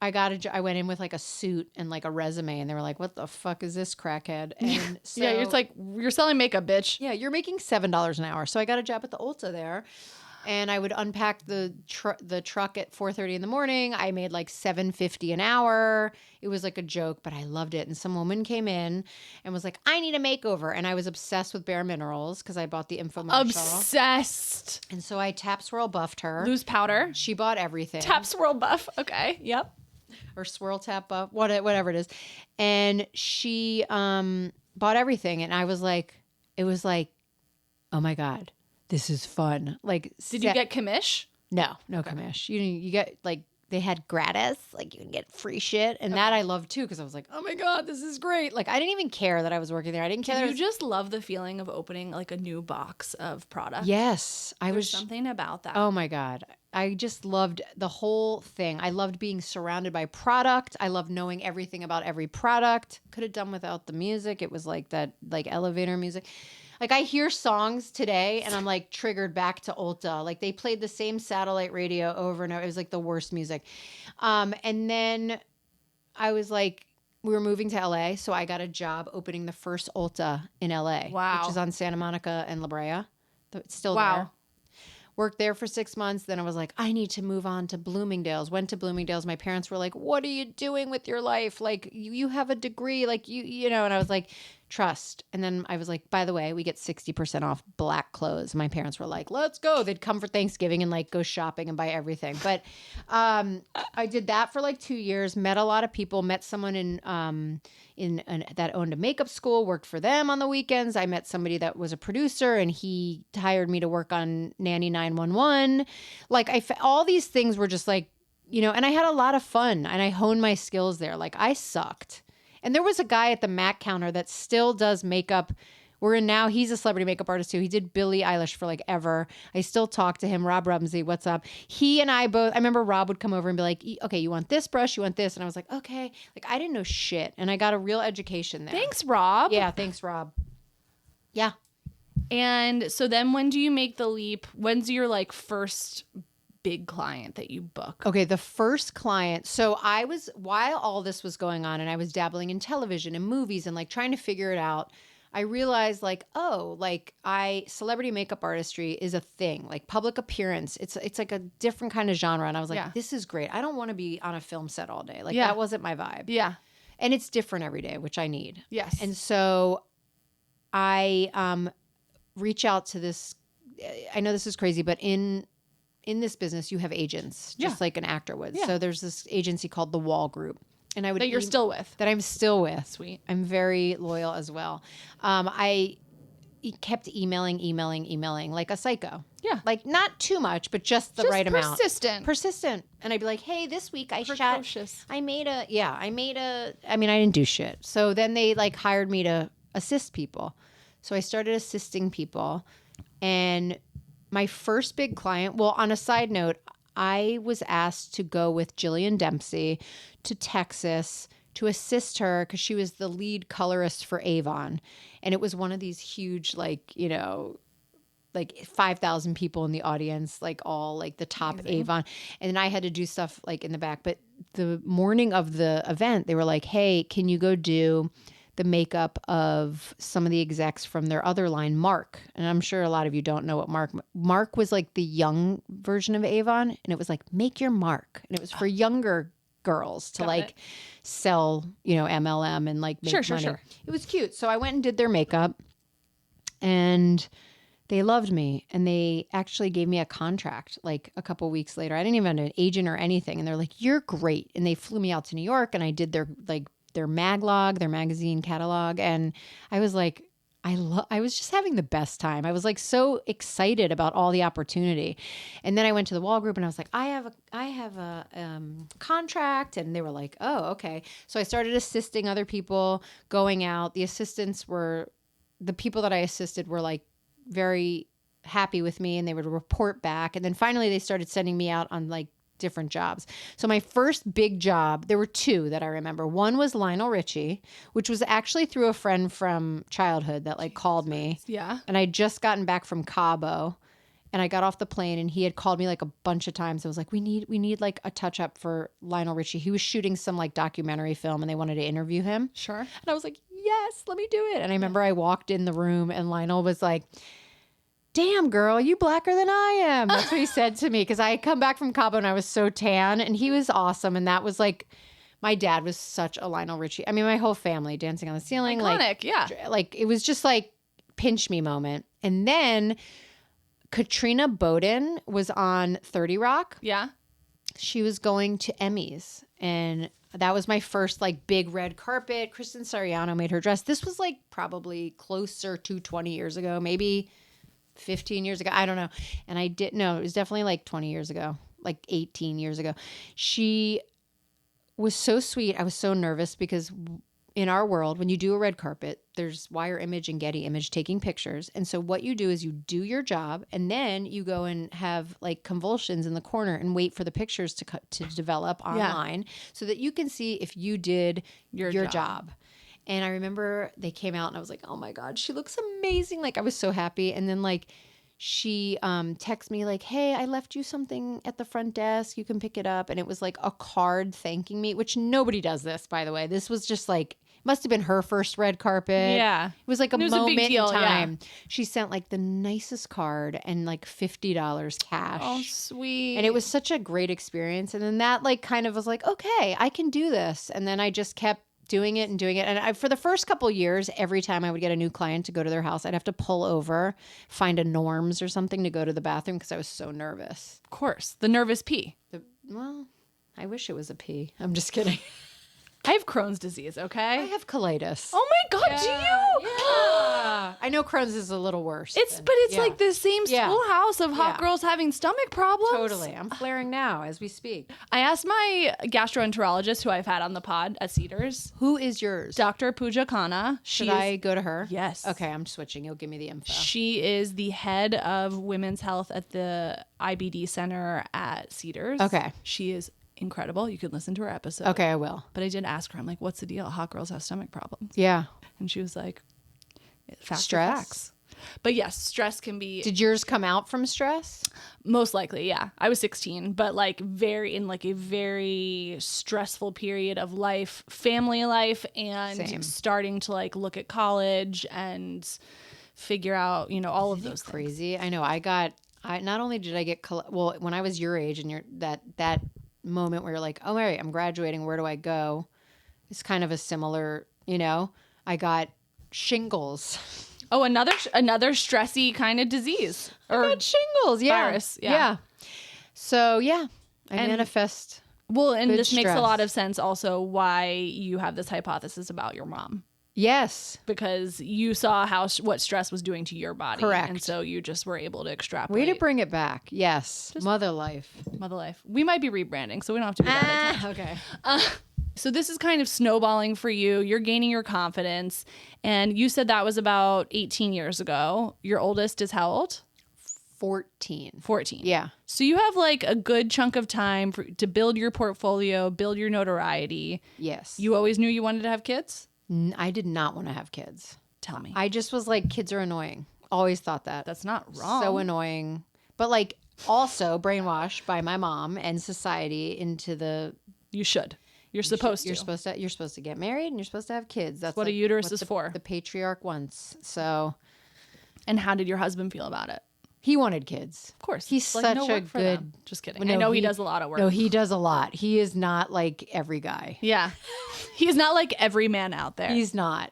I went in with like a suit and like a resume, and they were like, "What the fuck is this crackhead?" And so, Yeah, it's like, you're selling makeup, bitch. yeah, you're making $7 an hour. So I got a job at the Ulta there, and I would unpack the truck at 4:30 in the morning. I made like $7.50 an hour. It was like a joke, but I loved it. And some woman came in and was like, "I need a makeover," and I was obsessed with Bare Minerals because I bought the infomercial. Obsessed. And so I tap swirl buffed her. Loose powder. She bought everything. Tap swirl buff. Okay. Yep. Or swirl tap buff, whatever it is. And she bought everything, and I was like, it was like, oh my God, this is fun. Like, Did you get commish? No commish. You get like, they had gratis, like you can get free shit, and that I loved too because I was like, oh my God, this is great. Like, I didn't even care that I was working there. I didn't care. You just love the feeling of opening like a new box of product. Yes, There's something about that. Oh my God. I just loved the whole thing. I loved being surrounded by product. I loved knowing everything about every product. Could have done without the music. It was like that, like elevator music. Like, I hear songs today and I'm like triggered back to Ulta. Like, they played the same satellite radio over and over. It was like the worst music. And then I was like, we were moving to LA. So I got a job opening the first Ulta in LA. Wow. Which is on Santa Monica and La Brea. It's still Wow. there. Worked there for 6 months. Then I was like, I need to move on to Bloomingdale's. Went to Bloomingdale's. My parents were like, what are you doing with your life? Like, you have a degree. Like, you know, and I was like, trust. And then I was like, by the way, we get 60% off black clothes. My parents were like, let's go. They'd come for Thanksgiving and like go shopping and buy everything. But I did that for like 2 years, met a lot of people, met someone that owned a makeup school, worked for them on the weekends. I met somebody that was a producer and he hired me to work on Nanny 911. Like, all these things were just like, you know, and I had a lot of fun and I honed my skills there. Like, I sucked. And there was a guy at the MAC counter that still does makeup. He's a celebrity makeup artist too. He did Billie Eilish for like ever. I still talk to him. Rob Rumsey, what's up? He and I both, I remember Rob would come over and be like, okay, you want this brush? You want this? And I was like, okay. Like, I didn't know shit. And I got a real education there. Thanks, Rob. Yeah, thanks, Rob. Yeah. And so then when do you make the leap? When's your like first big client that you book? Okay, the first client. So while all this was going on and I was dabbling in television and movies and like trying to figure it out, I realized like, oh, like celebrity makeup artistry is a thing, like public appearance. It's like a different kind of genre. And I was like, this is great. I don't want to be on a film set all day. Like that wasn't my vibe. Yeah. And it's different every day, which I need. Yes. And so I reach out to this. I know this is crazy, but in this business, you have agents, just like an actor would. Yeah. So there's this agency called the Wall Group. And I would that you're still with. That I'm still with. Sweet. I'm very loyal as well. I kept emailing like a psycho. Yeah. Like not too much, but just the right amount. Persistent. And I'd be like, hey, this week I Precocious. I mean, I didn't do shit. So then they like hired me to assist people. So I started assisting people. And my first big client, well, on a side note, I was asked to go with Jillian Dempsey to Texas to assist her because she was the lead colorist for Avon. And it was one of these huge, like, you know, like 5,000 people in the audience, like all like the top Avon. And then I had to do stuff like in the back. But the morning of the event, they were like, hey, can you go do the makeup of some of the execs from their other line, Mark. And I'm sure a lot of you don't know what Mark was like the young version of Avon. And it was like, make your mark. And it was for younger girls to sell, you know, MLM and like make money. Sure. It was cute. So I went and did their makeup and they loved me. And they actually gave me a contract like a couple weeks later. I didn't even have an agent or anything. And they're like, you're great. And they flew me out to New York and I did their maglog, their magazine catalog. And I was like, I was just having the best time. I was like so excited about all the opportunity. And then I went to the Wall Group and I was like, I have a contract. And they were like, oh, okay. So I started assisting other people going out. The people that I assisted were like very happy with me and they would report back. And then finally they started sending me out on like different jobs. So my first big job, there were two that I remember. One was Lionel Richie, which was actually through a friend from childhood that like called me. Yeah. And I had just gotten back from Cabo and I got off the plane and he had called me like a bunch of times. I was like, we need like a touch up for Lionel Richie. He was shooting some like documentary film and they wanted to interview him. Sure. And I was like, yes, let me do it. And I remember I walked in the room and Lionel was like, damn, girl, you blacker than I am. That's what he said to me because I had come back from Cabo and I was so tan and he was awesome. And that was like, my dad was such a Lionel Richie. I mean, my whole family, Dancing on the Ceiling. Iconic, like, yeah. Like, it was just like pinch me moment. And then Katrina Bowden was on 30 Rock. Yeah. She was going to Emmys and that was my first like big red carpet. Kristen Sariano made her dress. This was like probably closer to 20 years ago, maybe 15 years ago. I don't know. And I didn't know. It was definitely like 20 years ago, like 18 years ago. She was so sweet. I was so nervous because in our world, when you do a red carpet, there's Wire Image and Getty Image taking pictures. And so what you do is you do your job and then you go and have like convulsions in the corner and wait for the pictures to develop online so that you can see if you did your job. And I remember they came out and I was like, oh my God, she looks amazing. Like I was so happy. And then like she texted me like, hey, I left you something at the front desk. You can pick it up. And it was like a card thanking me, which nobody does this, by the way. This was just like, must have been her first red carpet. Yeah. It was like a moment in time. Yeah. She sent like the nicest card and like $50 cash. Oh, sweet. And it was such a great experience. And then that like kind of was like, okay, I can do this. And then I just kept doing it. And for the first couple of years, every time I would get a new client to go to their house, I'd have to pull over, find a Norms or something to go to the bathroom because I was so nervous. Of course. The nervous pee. Well, I wish it was a pee. I'm just kidding. I have Crohn's disease, okay? I have colitis. Oh my God, do you? Yeah. I know Crohn's is a little worse. It's like the same schoolhouse of hot girls having stomach problems. Totally. I'm flaring now as we speak. I asked my gastroenterologist who I've had on the pod at Cedars. Who is yours? Dr. Pooja Khanna. Should I go to her? Yes. Okay, I'm switching. You'll give me the info. She is the head of women's health at the IBD center at Cedars. Okay. She is incredible. You can listen to her episode. Okay, I will. But I did ask her, I'm like, what's the deal? Hot girls have stomach problems. Yeah. And she was like, facts stress. are facts. But yes, stress can be Did yours come out from stress? most likely. Yeah. I was 16, but like a very stressful period of life, family life, and Same. starting to like look at college and figure out, all of those things. Crazy. I know. I not only did I get, well, when I was your age and that moment where you're like, oh, Mary, I'm graduating. Where do I go? It's kind of a similar, I got shingles. Oh, another stressy kind of disease. Or I got shingles. Yeah. virus. Yeah. So, yeah, I And- manifest. Well, and Good this makes a stress. lot of sense also why you have this hypothesis about your mom. Yes. Because you saw what stress was doing to your body. Correct. And so you just were able to extrapolate. Way to bring it back. Yes. Mother life. Mother life. We might be rebranding, so we don't have to be that. Okay. So this is kind of snowballing for you. You're gaining your confidence. And you said that was about 18 years ago. Your oldest is how old? 14. 14. Yeah. So you have like a good chunk of time to build your portfolio, build your notoriety. Yes. You always knew you wanted to have kids? I did not want to have kids. Tell me. I just was like, kids are annoying. Always thought that. That's not wrong. So annoying. But like also brainwashed by my mom and society into the You should. You're supposed to. You're supposed to get married and you're supposed to have kids. That's what a like uterus what is for. The patriarch wants. So And how did your husband feel about it? he wanted kids. Of course. He's It's like, such no a work for good. them. Just kidding. No, I know he does a lot of work. No, he does a lot. He is not like every guy. Yeah. He's not like every man out there. He's not.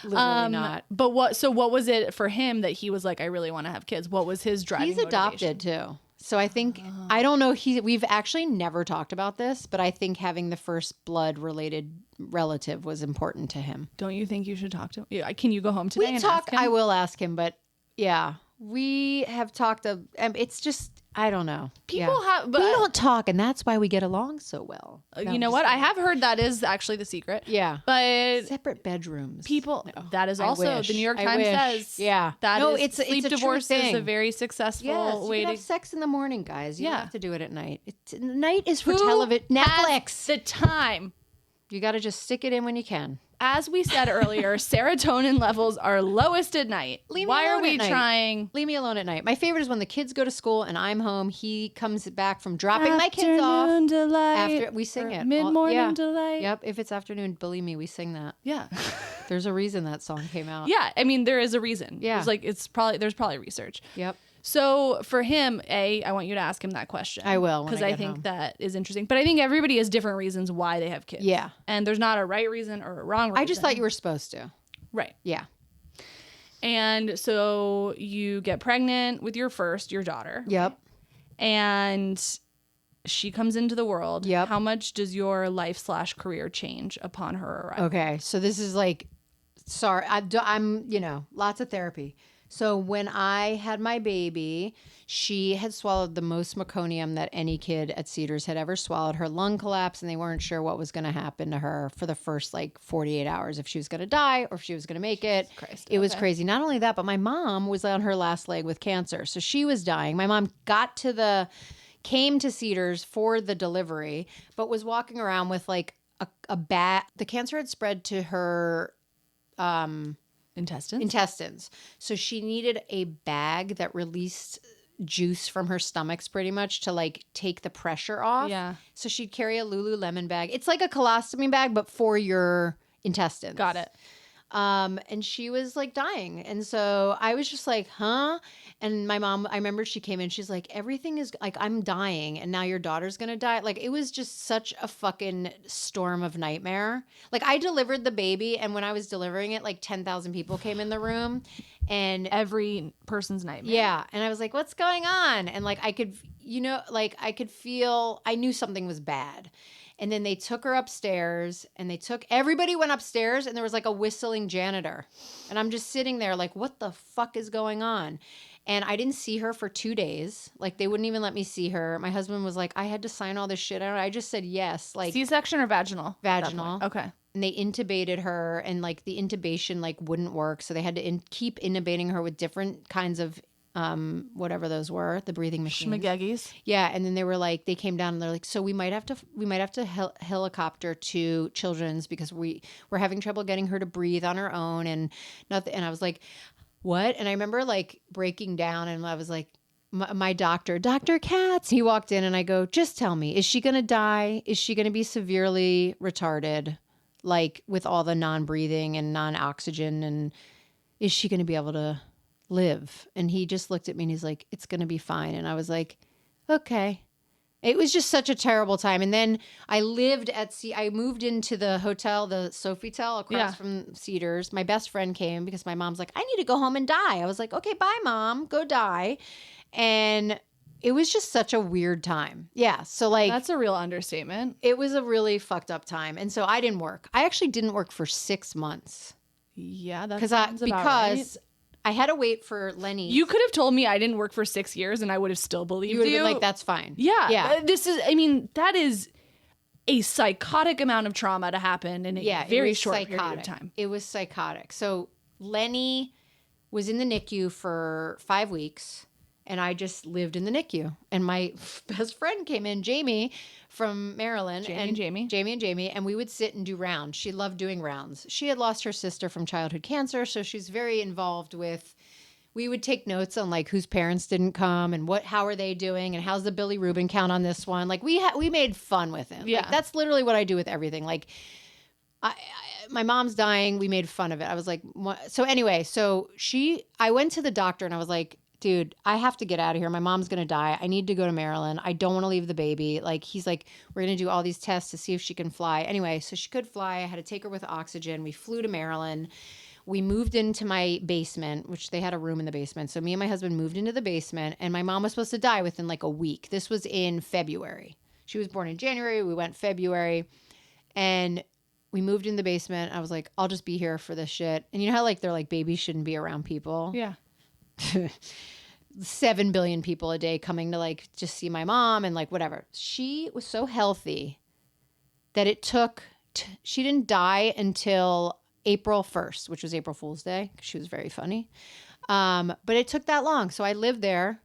Literally not. But what was it for him that he was like, I really want to have kids? What was his driving He's motivation? adopted too. So I think I don't know. We've actually never talked about this, but I think having the first blood related relative was important to him. Don't you think you should talk to him? Yeah, can you go home today We and talk. ask him? I will ask him, but yeah, we have talked. It's just I don't know. People have, but we don't talk, and that's why we get along so well. No, you know I'm what? just I have heard that is actually the secret. Yeah, But separate bedrooms. people, No. that is I also, wish. the New York I Times wish. says Yeah. that No, is, it's sleep a true divorce is thing. a very successful Yes, you way can to have sex in the morning, guys. You Yeah. don't have to do it at night. Night is for Who television. has Netflix. the time. You got to just stick it in when you can. As we said earlier, serotonin levels are lowest at night. Leave me Why are alone we at night. trying? Leave me alone at night. My favorite is when the kids go to school and I'm home. He comes back from dropping my kids off. Afternoon delight. After we sing it. Mid-morning Yeah. delight. Yep. If it's afternoon, believe me, we sing that. Yeah. There's a reason that song came out. Yeah. I mean, there is a reason. Yeah. There's probably research. Yep. So for him, I want you to ask him that question. I will, when because I I get think home. that is interesting. But I think everybody has different reasons why they have kids. Yeah. And there's not a right reason or a wrong reason. I just thought you were supposed to. right. Yeah. And so you get pregnant with your daughter. Yep. And she comes into the world. Yep. How much does your life/career change upon her arrival? Okay. So this is like, sorry, I'm, lots of therapy. So when I had my baby, she had swallowed the most meconium that any kid at Cedars had ever swallowed. Her lung collapsed and they weren't sure what was going to happen to her for the first 48 hours, if she was going to die or if she was going to make it. Christ, it was okay. crazy. Not only that, but my mom was on her last leg with cancer. So she was dying. My mom came to Cedars for the delivery, but was walking around with a bag. The cancer had spread to her intestines. So she needed a bag that released juice from her stomachs pretty much to take the pressure off. Yeah. So she'd carry a Lululemon bag. It's like a colostomy bag, but for your intestines. Got it. And she was dying. And so I was just like, huh? And my mom, I remember she came in, she's like, everything is I'm dying and now your daughter's going to die. It was just such a fucking storm of nightmare. I delivered the baby and when I was delivering it, 10,000 people came in the room and Every person's nightmare. yeah. And I was like, what's going on? And I could, I could feel, I knew something was bad. And then they took her upstairs and everybody went upstairs and there was a whistling janitor. And I'm just sitting there what the fuck is going on? And I didn't see her for 2 days. They wouldn't even let me see her. My husband was like, I had to sign all this shit out. I just said yes. C-section or vaginal? at that Vaginal. point? Okay. And they intubated her and the intubation wouldn't work. So they had to keep intubating her with different kinds of whatever those were, the breathing machines. Schmageggies. Yeah, and then they were they came down and they're like, so we might have to helicopter to Children's because we're having trouble getting her to breathe on her own and nothing. And I was like, what? And I remember like breaking down and I was like, my doctor, Dr. Katz, he walked in and I go, just tell me, is she going to die? Is she going to be severely retarded? Like with all the non-breathing and non-oxygen, and is she going to be able to live? And he just looked at me and he's like, it's going to be fine. And I was like, okay. It was just such a terrible time. And then I moved into the hotel, the Sofitel across from Cedars. My best friend came because my mom's like, I need to go home and die. I was like, okay, bye mom, go die. And it was just such a weird time. Yeah. So like, that's a real understatement. It was a really fucked up time. And so I didn't work. I actually didn't work for 6 months. Yeah. Because right. I had to wait for Lenny. You could have told me I didn't work for 6 years and I would have still believed you. You would have been like, that's fine. Yeah. Yeah. That is a psychotic amount of trauma to happen in a very short period of time. It was psychotic. So Lenny was in the NICU for 5 weeks. And I just lived in the NICU. And my best friend came in, Jamie, from Maryland. Jamie and Jamie. And we would sit and do rounds. She loved doing rounds. She had lost her sister from childhood cancer. So she's very involved with, we would take notes on like whose parents didn't come and how are they doing and how's the Billy Rubin count on this one. Like we made fun with it. Yeah. Like, that's literally what I do with everything. Like my mom's dying. We made fun of it. I was like, what? So anyway, I went to the doctor and I was like, dude, I have to get out of here. My mom's going to die. I need to go to Maryland. I don't want to leave the baby. Like, he's like, we're going to do all these tests to see if she can fly. Anyway, so she could fly. I had to take her with oxygen. We flew to Maryland. We moved into my basement, which they had a room in the basement. So me and my husband moved into the basement, and my mom was supposed to die within like a week. This was in February. She was born in January. We went February, and we moved in the basement. I was like, I'll just be here for this shit. And you know how like they're like, babies shouldn't be around people? Yeah. 7 billion people a day coming to like just see my mom and like whatever. She was so healthy that it took, she didn't die until April 1st, which was April Fool's Day, because she was very funny. But it took that long. So I lived there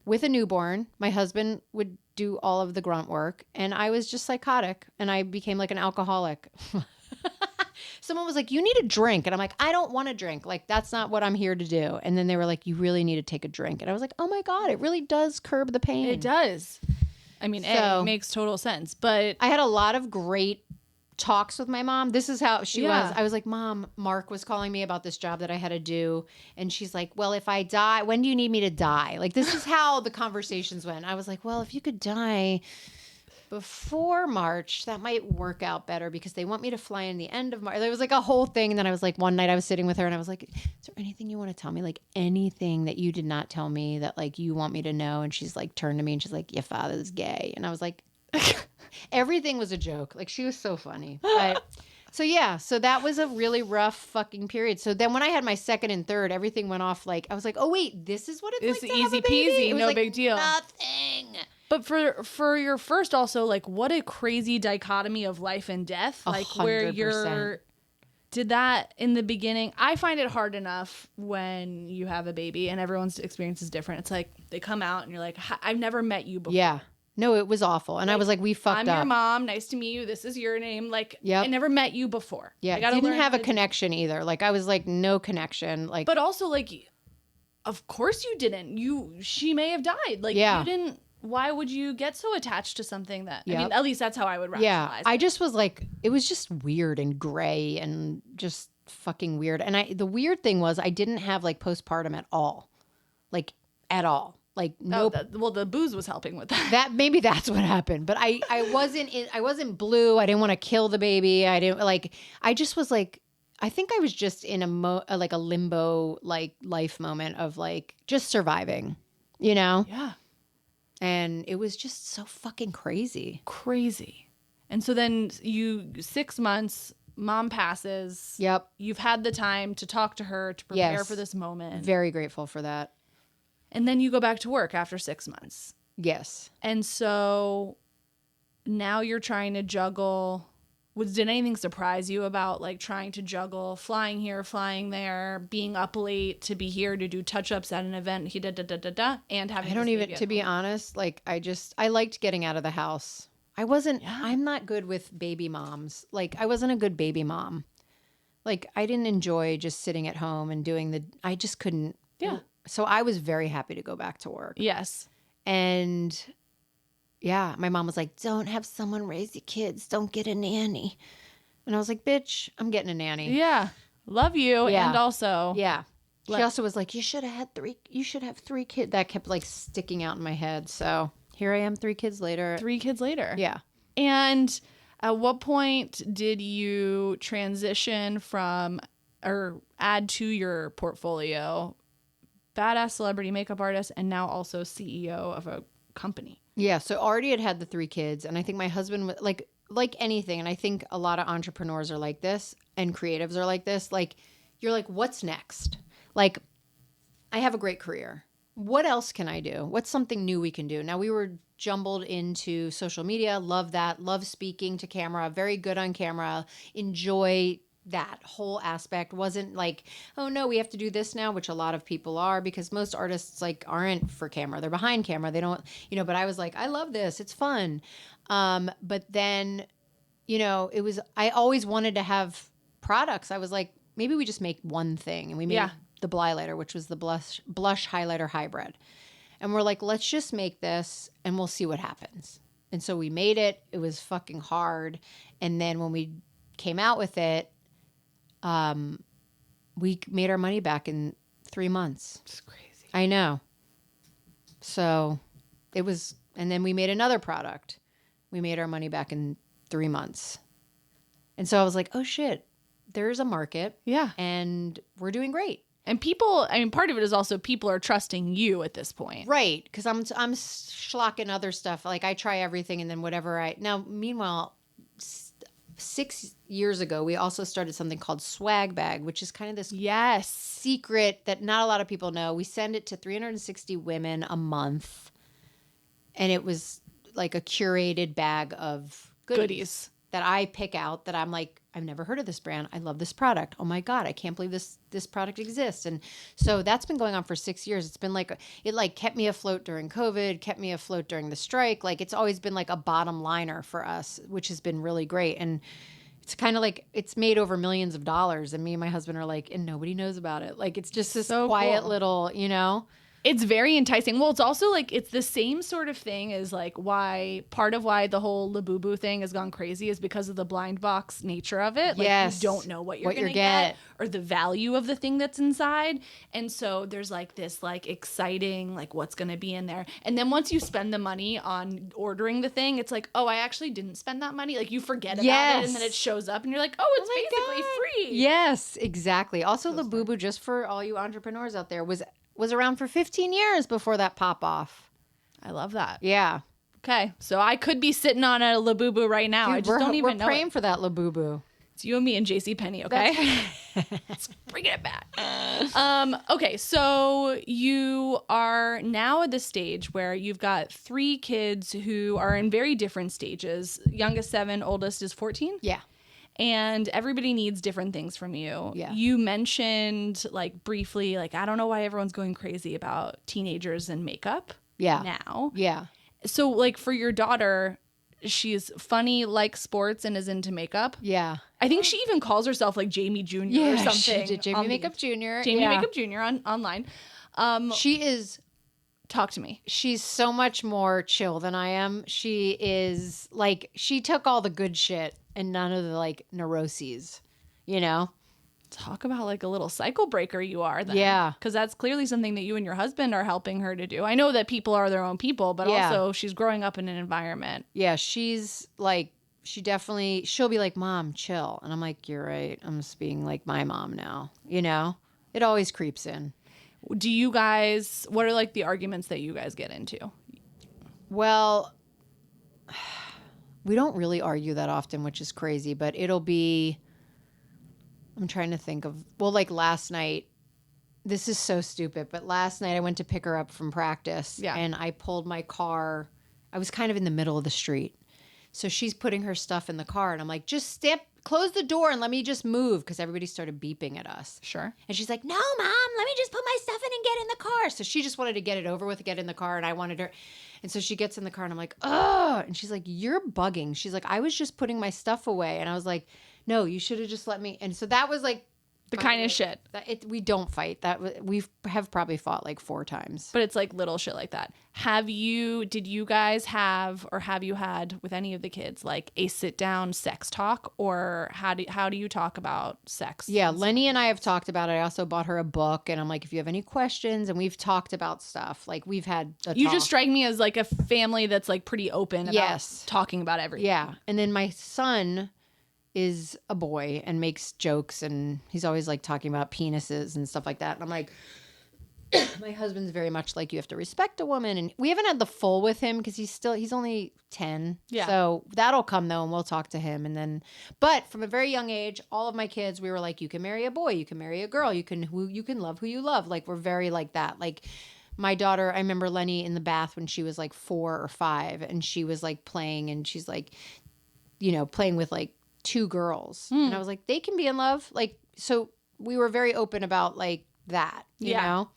with a newborn. My husband would do all of the grunt work, and I was just psychotic, and I became like an alcoholic. Someone was like, you need a drink. And I'm like, I don't want to drink. Like, that's not what I'm here to do. And then they were like, you really need to take a drink. And I was like, oh my God, it really does curb the pain. It does. I mean, it makes total sense. But I had a lot of great talks with my mom. This is how she was. I was like, Mom, Mark was calling me about this job that I had to do. And she's like, well, if I die, when do you need me to die? Like, this is how the conversations went. I was like, well, if you could die before March, that might work out better because they want me to fly in the end of March. There was like a whole thing. And then I was like, one night I was sitting with her and I was like, is there anything you want to tell me? Like anything that you did not tell me that like you want me to know? And she's like, turned to me and she's like, your father's gay. And I was like, everything was a joke. Like she was so funny. But so yeah, so that was a really rough fucking period. So then when I had my second and third, everything went off like, I was like, oh wait, this is what it's like to have a baby? Easy peasy, no like big deal. Nothing. But for your first also, like, what a crazy dichotomy of life and death. Like, 100%. Where did that in the beginning. I find it hard enough when you have a baby and everyone's experience is different. It's like they come out and you're like, I've never met you before. Yeah. No, it was awful. And like, I was like, we fucked up. I'm your mom. Nice to meet you. This is your name. Like, yep. I never met you before. Yeah. I didn't have a connection either. Like, I was like, no connection. Like, but also, like, of course you didn't. She may have died. Like, yeah. You didn't. Why would you get so attached to something that, yep. I mean, at least that's how I would rationalize it. I just was like, it was just weird and gray and just fucking weird. And the weird thing was I didn't have like postpartum at all. Like at all. Like no. Well, the booze was helping with that. Maybe that's what happened. But I wasn't blue. I didn't want to kill the baby. I just was like, I think I was just in a limbo like life moment of like just surviving, you know? Yeah. And it was just so fucking crazy. Crazy. And so then 6 months, mom passes. Yep. You've had the time to talk to her, to prepare for this moment. Very grateful for that. And then you go back to work after 6 months. Yes. And so now you're trying to juggle. Did anything surprise you about like trying to juggle flying here, flying there, being up late to be here to do touch-ups at an event, and having I don't even, to be honest, like I liked getting out of the house. I'm not good with baby moms. Like I wasn't a good baby mom. Like, I didn't enjoy just sitting at home and I just couldn't. Yeah. So I was very happy to go back to work. Yes. And yeah, my mom was like, don't have someone raise your kids. Don't get a nanny. And I was like, bitch, I'm getting a nanny. Yeah. Love you. Yeah. And also. Yeah. She also was like, you should have 3 kids. That kept like sticking out in my head. So here I am 3 kids later. 3 kids later. Yeah. And at what point did you transition from or add to your portfolio badass celebrity makeup artist and now also CEO of a company? Yeah. So already had the 3 kids. And I think my husband was like anything. And I think a lot of entrepreneurs are like this and creatives are like this. Like, you're like, what's next? Like, I have a great career. What else can I do? What's something new we can do? Now, we were jumbled into social media. Love that. Love speaking to camera. Very good on camera. Enjoy that whole aspect. Wasn't like, oh no, we have to do this now, which a lot of people are, because most artists like aren't for camera. They're behind camera. They don't, but I was like, I love this. It's fun. But then, I always wanted to have products. I was like, maybe we just make one thing. And we made the Blylighter, which was the blush highlighter hybrid. And we're like, let's just make this and we'll see what happens. And so we made it. It was fucking hard. And then when we came out with it, we made our money back in 3 months. It's crazy. I know. So it was, and then we made another product. We made our money back in 3 months. And so I was like, oh shit, there's a market. Yeah. And we're doing great. And people, part of it is also people are trusting you at this point. Right. Because I'm schlocking other stuff. Like, I try everything and then whatever now, meanwhile, 6 years ago, we also started something called Swag Bag, which is kind of this secret that not a lot of people know. We send it to 360 women a month. And it was like a curated bag of goodies that I pick out that I'm like, I've never heard of this brand. I love this product. Oh my God, I can't believe this product exists. And so that's been going on for 6 years. It's been like, it like kept me afloat during COVID, kept me afloat during the strike. Like, it's always been like a bottom liner for us, which has been really great. And it's kind of like, it's made over millions of dollars. And me and my husband are like, and nobody knows about it. Like, it's just this so quiet cool. little, It's very enticing. Well, it's also like, it's the same sort of thing as like part of why the whole Labubu thing has gone crazy is because of the blind box nature of it. Like, you don't know what you're going to get or the value of the thing that's inside. And so there's like this like exciting, like what's going to be in there. And then once you spend the money on ordering the thing, it's like, oh, I actually didn't spend that money. Like, you forget about it and then it shows up and you're like, oh, it's basically free. Yes, exactly. Also, Labubu, just for all you entrepreneurs out there, was around for 15 years before that pop off. I love that. Yeah. Okay. So I could be sitting on a Labubu right now. Dude, I just don't even know. We're praying for that Labubu. It's you and me and JCPenney, okay? Let's bring it back. Okay, so you are now at the stage where you've got 3 kids who are in very different stages. Youngest 7, oldest is 14? Yeah. And everybody needs different things from you. Yeah. You mentioned, like, briefly, like, I don't know why everyone's going crazy about teenagers and makeup now. Yeah. So, like, for your daughter, she's funny, likes sports, and is into makeup. Yeah. I think she even calls herself, like, Jamie Jr. or something. She did Jamie Makeup Jr. Jamie Makeup Jr. online. She is... Talk to me. She's so much more chill than I am. She is, like, she took all the good shit and none of the, like, neuroses, Talk about, like, a little cycle breaker you are then. Yeah. Because that's clearly something that you and your husband are helping her to do. I know that people are their own people, but also she's growing up in an environment. Yeah, she's, like, she'll be like, Mom, chill. And I'm like, you're right. I'm just being like my mom now, It always creeps in. Do you guys, what are, like, the arguments that you guys get into? Well, we don't really argue that often, which is crazy, but it'll be, I'm trying to think of, well, like last night, this is so stupid, but last night I went to pick her up from practice and I pulled my car. I was kind of in the middle of the street. So she's putting her stuff in the car and I'm like, just close the door and let me just move, because everybody started beeping at us. Sure. And she's like, no, Mom, let me just put my stuff in and get in the car. So she just wanted to get it over with, get in the car, and I wanted her. And so she gets in the car and I'm like, oh, and she's like, you're bugging. She's like, I was just putting my stuff away. And I was like, no, you should have just let me. And so that was like the kind of shit. We don't fight. We have probably fought like 4 times. But it's like little shit like that. Did you guys have, or have you had with any of the kids, like a sit down sex talk, or how do you talk about sex? Yeah, Lenny and I have talked about it. I also bought her a book, and I'm like, if you have any questions, and we've talked about stuff. Like we've had a You talk. just strike me as like a family that's like pretty open about talking about everything. Yeah. And then my son is a boy and makes jokes, and he's always like talking about penises and stuff like that. And I'm like, my husband's very much like, you have to respect a woman. And we haven't had the full with him because he's only 10. Yeah. So that'll come though, and we'll talk to him. And then, but from a very young age, all of my kids, we were like, you can marry a boy, you can marry a girl, you can love who you love. Like we're very like that. Like my daughter, I remember Lenny in the bath when she was like 4 or 5, and she was like playing, and she's like, playing with like 2 girls. And I was like, they can be in love. Like, so we were very open about like that, you know?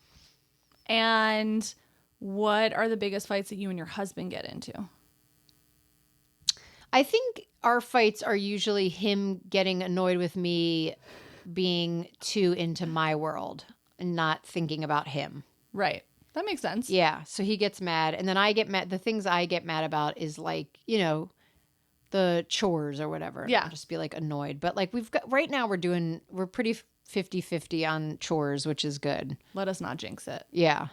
And what are the biggest fights that you and your husband get into? I think our fights are usually him getting annoyed with me being too into my world and not thinking about him. Right. That makes sense. Yeah. So he gets mad, and then I get mad. The things I get mad about is like, the chores or whatever. Yeah. I'll just be like annoyed. But like right now we're pretty 50-50 on chores, which is good. Let us not jinx it. Yeah.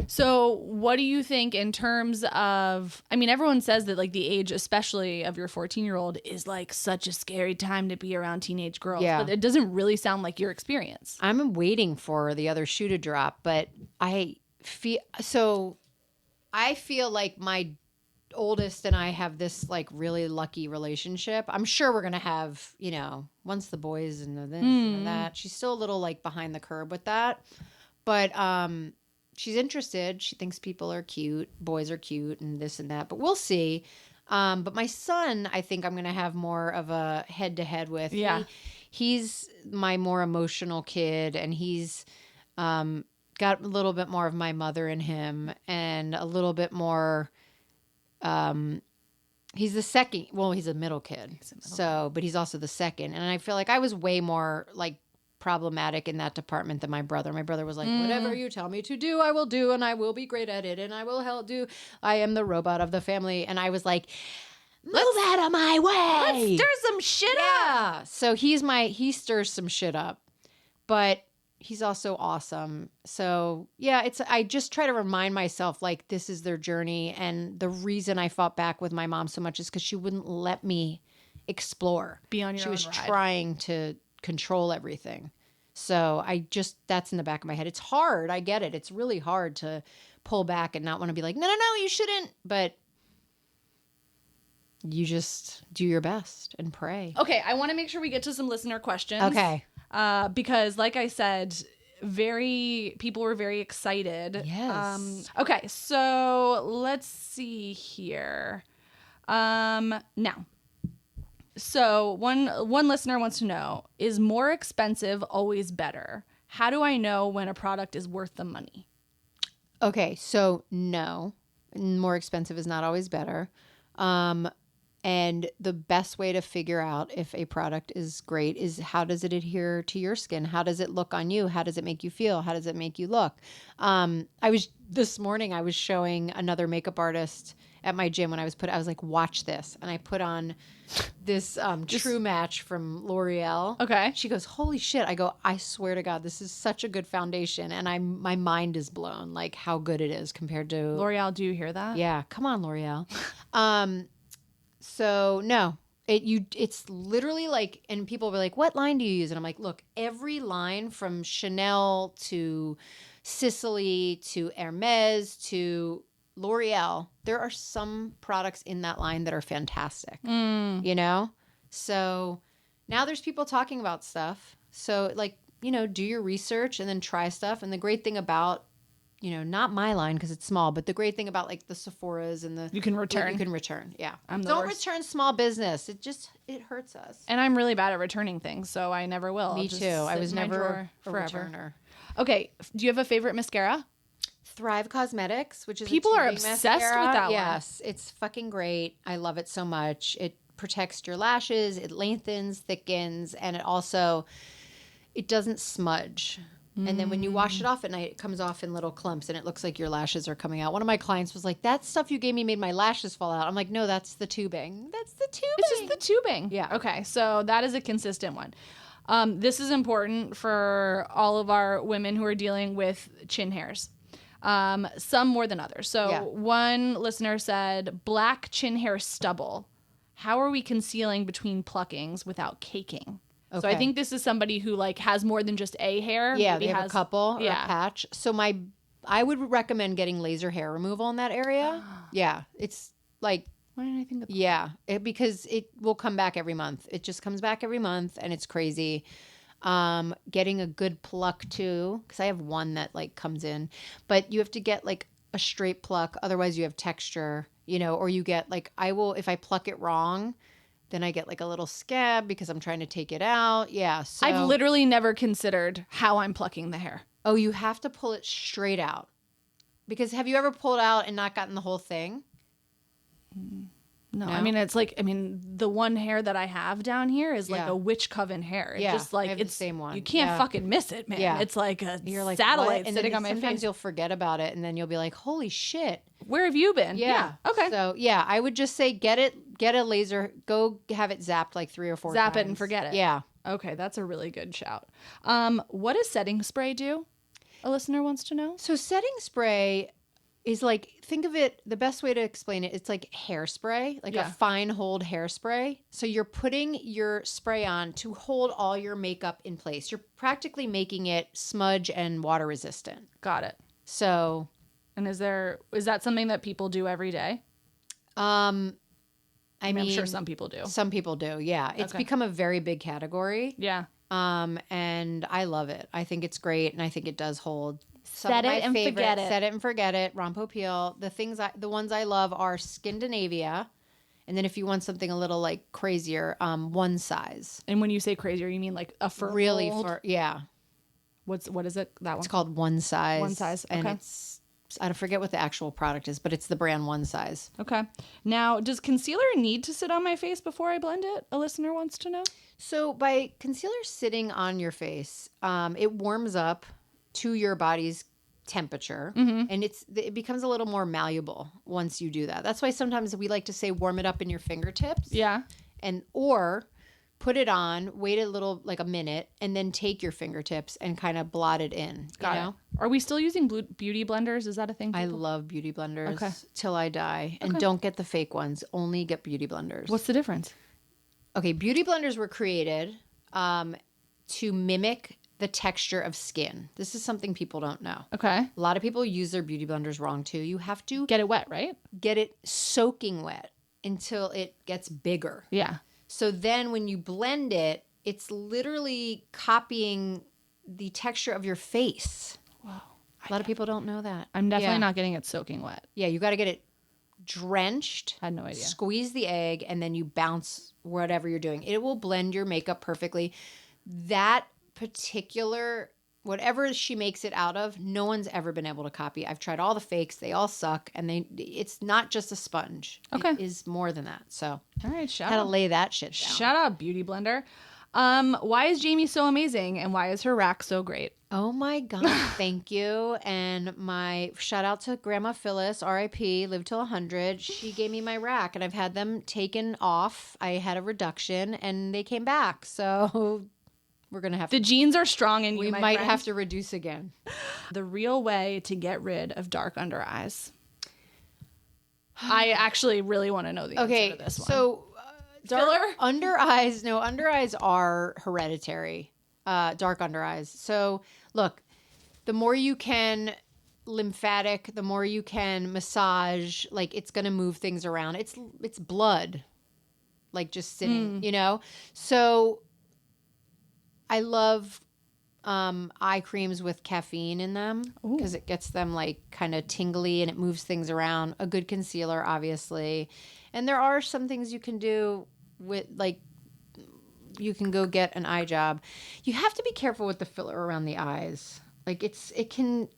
So what do you think in terms of, I mean, everyone says that like the age, especially of your 14-year-old, is like such a scary time to be around teenage girls. Yeah. But it doesn't really sound like your experience. I'm waiting for the other shoe to drop, but I feel like my oldest and I have this like really lucky relationship. I'm sure we're gonna have, once the boys and the this and that. She's still a little like behind the curve with that, but she's interested. She thinks people are cute, boys are cute, and this and that. But we'll see. But my son, I think I'm gonna have more of a head to head with. Yeah, he's my more emotional kid, and he's got a little bit more of my mother in him, and a little bit more. He's the second. Well, he's a middle kid. But he's also the second. And I feel like I was way more like problematic in that department than my brother. My brother was like, whatever you tell me to do, I will do, and I will be great at it, and I will help do. I am the robot of the family. And I was like, move out of my way. Let's stir some shit up. So he stirs some shit up, but he's also awesome. So yeah, I just try to remind myself like this is their journey. And the reason I fought back with my mom so much is because she wouldn't let me explore. Be on your own ride. She was trying to control everything. So that's in the back of my head. It's hard. I get it. It's really hard to pull back and not want to be like, no, you shouldn't. But you just do your best and pray. Okay. I want to make sure we get to some listener questions. Okay. Because like I said, people were very excited. Yes. Okay, so let's see here. Now, so one listener wants to know, is more expensive always better? How do I know when a product is worth the money? Okay, so no, more expensive is not always better. And the best way to figure out if a product is great is how does it adhere to your skin? How does it look on you? How does it make you feel? How does it make you look? This morning I was showing another makeup artist at my gym when I was like, watch this. And I put on this True Match from L'Oreal. Okay. She goes, holy shit. I go, I swear to God, this is such a good foundation. And my mind is blown, like how good it is compared to L'Oreal. Do you hear that? Yeah. Come on, L'Oreal. So no, it's literally like, and people were like, what line do you use? And I'm like, look, every line from Chanel to Sicily to Hermes to L'Oreal, there are some products in that line that are fantastic, So now there's people talking about stuff. So like, do your research and then try stuff. And the great thing about, not my line because it's small, but the great thing about like the Sephora's and you can return. Yeah. Don't return small business. It hurts us. And I'm really bad at returning things, so I never will. Me too. I was never a forever. returner. Okay. Do you have a favorite mascara? Thrive Cosmetics, which is People a are tubing obsessed mascara. with that one. Yes, it's fucking great. I love it so much. It protects your lashes, it lengthens, thickens, and it doesn't smudge. And then when you wash it off at night, it comes off in little clumps and it looks like your lashes are coming out. One of my clients was like, that stuff you gave me made my lashes fall out. I'm like, no, that's the tubing. That's the tubing. It's just the tubing. Yeah. Okay, so that is a consistent one. This is important for all of our women who are dealing with chin hairs. Some more than others. So one listener said, black chin hair stubble. How are we concealing between pluckings without caking? Okay. So I think this is somebody who like has more than just a hair. Yeah, Maybe they have a couple or a patch. So I would recommend getting laser hair removal in that area. Yeah, it's like, why didn't I think of that? Yeah, because it will come back every month. It just comes back every month, and it's crazy. Getting a good pluck too, because I have one that like comes in, but you have to get like a straight pluck. Otherwise, you have texture, or you get like if I pluck it wrong, then I get like a little scab because I'm trying to take it out. Yeah. So I've literally never considered how I'm plucking the hair. Oh, you have to pull it straight out. Because have you ever pulled out and not gotten the whole thing? No? I mean, it's like, the one hair that I have down here is like a witch coven hair. It's just like, it's the same one. You can't fucking miss it, man. Yeah. It's like a satellite sitting on my face. Sometimes you'll forget about it and then you'll be like, holy shit. Where have you been? Yeah. Okay. So I would just say get a laser, go have it zapped like 3 or 4 times. Zap it and forget it. Yeah. Okay, that's a really good shout. What does setting spray do? A listener wants to know. So setting spray is like, think of it, the best way to explain it, it's like hairspray, like a fine hold hairspray. So you're putting your spray on to hold all your makeup in place. You're practically making it smudge and water resistant. Got it. So. And is that something that people do every day? I mean, I'm sure some people do. Some people do, yeah. It's become a very big category. Yeah. And I love it. I think it's great, and I think it does hold. Set it and forget it. Set it and forget it. Rompo Peel. The ones I love are Skindinavia, and then if you want something a little like crazier, One Size. And when you say crazier, you mean like a fur really mold? yeah. What is it? That one? It's called One Size. One Size. Okay. And I forget what the actual product is, but it's the brand One Size. Okay. Now, does concealer need to sit on my face before I blend it? A listener wants to know. So by concealer sitting on your face, it warms up to your body's temperature, and it becomes a little more malleable once you do that. That's why sometimes we like to say warm it up in your fingertips. Yeah. Or put it on, wait a little, like a minute, and then take your fingertips and kind of blot it in. Got it. Are we still using beauty blenders? Is that a thing? I love beauty blenders till I die. And don't get the fake ones. Only get beauty blenders. What's the difference? Okay, beauty blenders were created to mimic the texture of skin. This is something people don't know. Okay. A lot of people use their beauty blenders wrong too. You have to get it wet, right? Get it soaking wet until it gets bigger. Yeah. So then when you blend it, it's literally copying the texture of your face. Wow. A lot of people don't know that. I'm definitely not getting it soaking wet. Yeah, you got to get it drenched. I had no idea. Squeeze the egg and then you bounce whatever you're doing. It will blend your makeup perfectly. That particular, whatever she makes it out of, no one's ever been able to copy. I've tried all the fakes. They all suck. And it's not just a sponge. Okay. It is more than that. So all right, shout how out. to lay that shit down. Shout out Beauty Blender. Why is Jamie so amazing and why is her rack so great? Oh my God, thank you. And my shout out to Grandma Phyllis, RIP, lived till 100. She gave me my rack and I've had them taken off. I had a reduction and they came back. So we're going to have the genes are strong in you, we my might friend. have to reduce again. The real way to get rid of dark under eyes. I actually really want to know the answer to this one. So filler? Under eyes are hereditary. Dark under eyes. So look, the more you can lymphatic, the more you can massage, like it's going to move things around. It's blood, like just sitting, So I love eye creams with caffeine in them because it gets them like kind of tingly and it moves things around. A good concealer, obviously. And there are some things you can do with like, you can go get an eye job. You have to be careful with the filler around the eyes. Like it can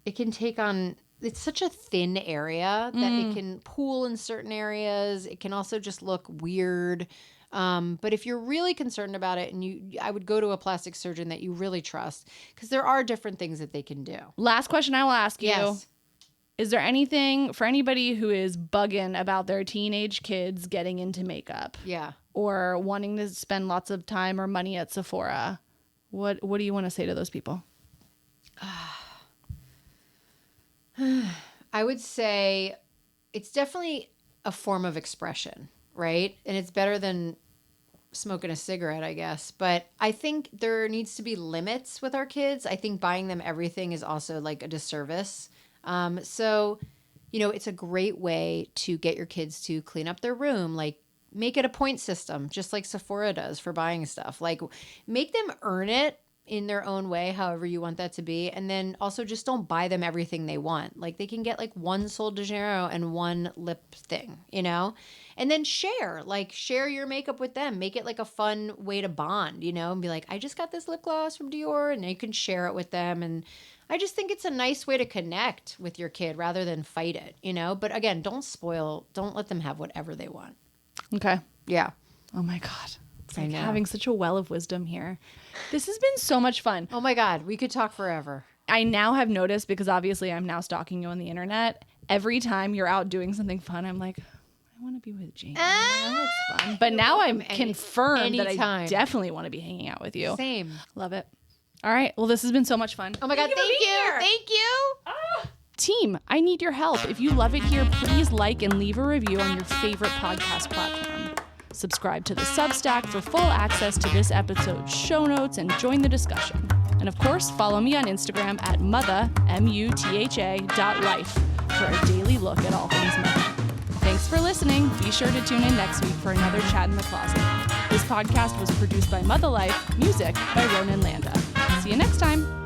it can take on, it's such a thin area that it can pool in certain areas. It can also just look weird. But if you're really concerned about it, and I would go to a plastic surgeon that you really trust, because there are different things that they can do. Last question I will ask you. Yes. Is there anything for anybody who is bugging about their teenage kids getting into makeup? Yeah. Or wanting to spend lots of time or money at Sephora? What do you want to say to those people? I would say it's definitely a form of expression, right? And it's better than smoking a cigarette, I guess. But I think there needs to be limits with our kids. I think buying them everything is also like a disservice. So, it's a great way to get your kids to clean up their room, like make it a point system, just like Sephora does for buying stuff. Like make them earn it in their own way, however you want that to be. And then also just don't buy them everything they want. Like they can get like one Sol de Janeiro and one lip thing, and then share your makeup with them. Make it like a fun way to bond, and be like, I just got this lip gloss from Dior, and you can share it with them. And I just think it's a nice way to connect with your kid rather than fight it, but again, don't let them have whatever they want. Okay. Yeah. Oh my God. It's like having such a well of wisdom here. This has been so much fun. Oh my God. We could talk forever. I now have noticed, because obviously I'm now stalking you on the internet. Every time you're out doing something fun, I'm like, I want to be with Jamie. That looks fun. But now I'm confirmed that I definitely want to be hanging out with you. Same. Love it. All right. Well, this has been so much fun. Oh my God. Thank you. Thank you. Team, I need your help. If you love it here, please like and leave a review on your favorite podcast platform. Subscribe to the Substack for full access to this episode's show notes and join the discussion. And of course, follow me on Instagram at Mutha, MUTHA.life for a daily look at all things Mutha. Thanks for listening. Be sure to tune in next week for another Chat in the Closet. This podcast was produced by Mutha Life, music by Ronan Landa. See you next time.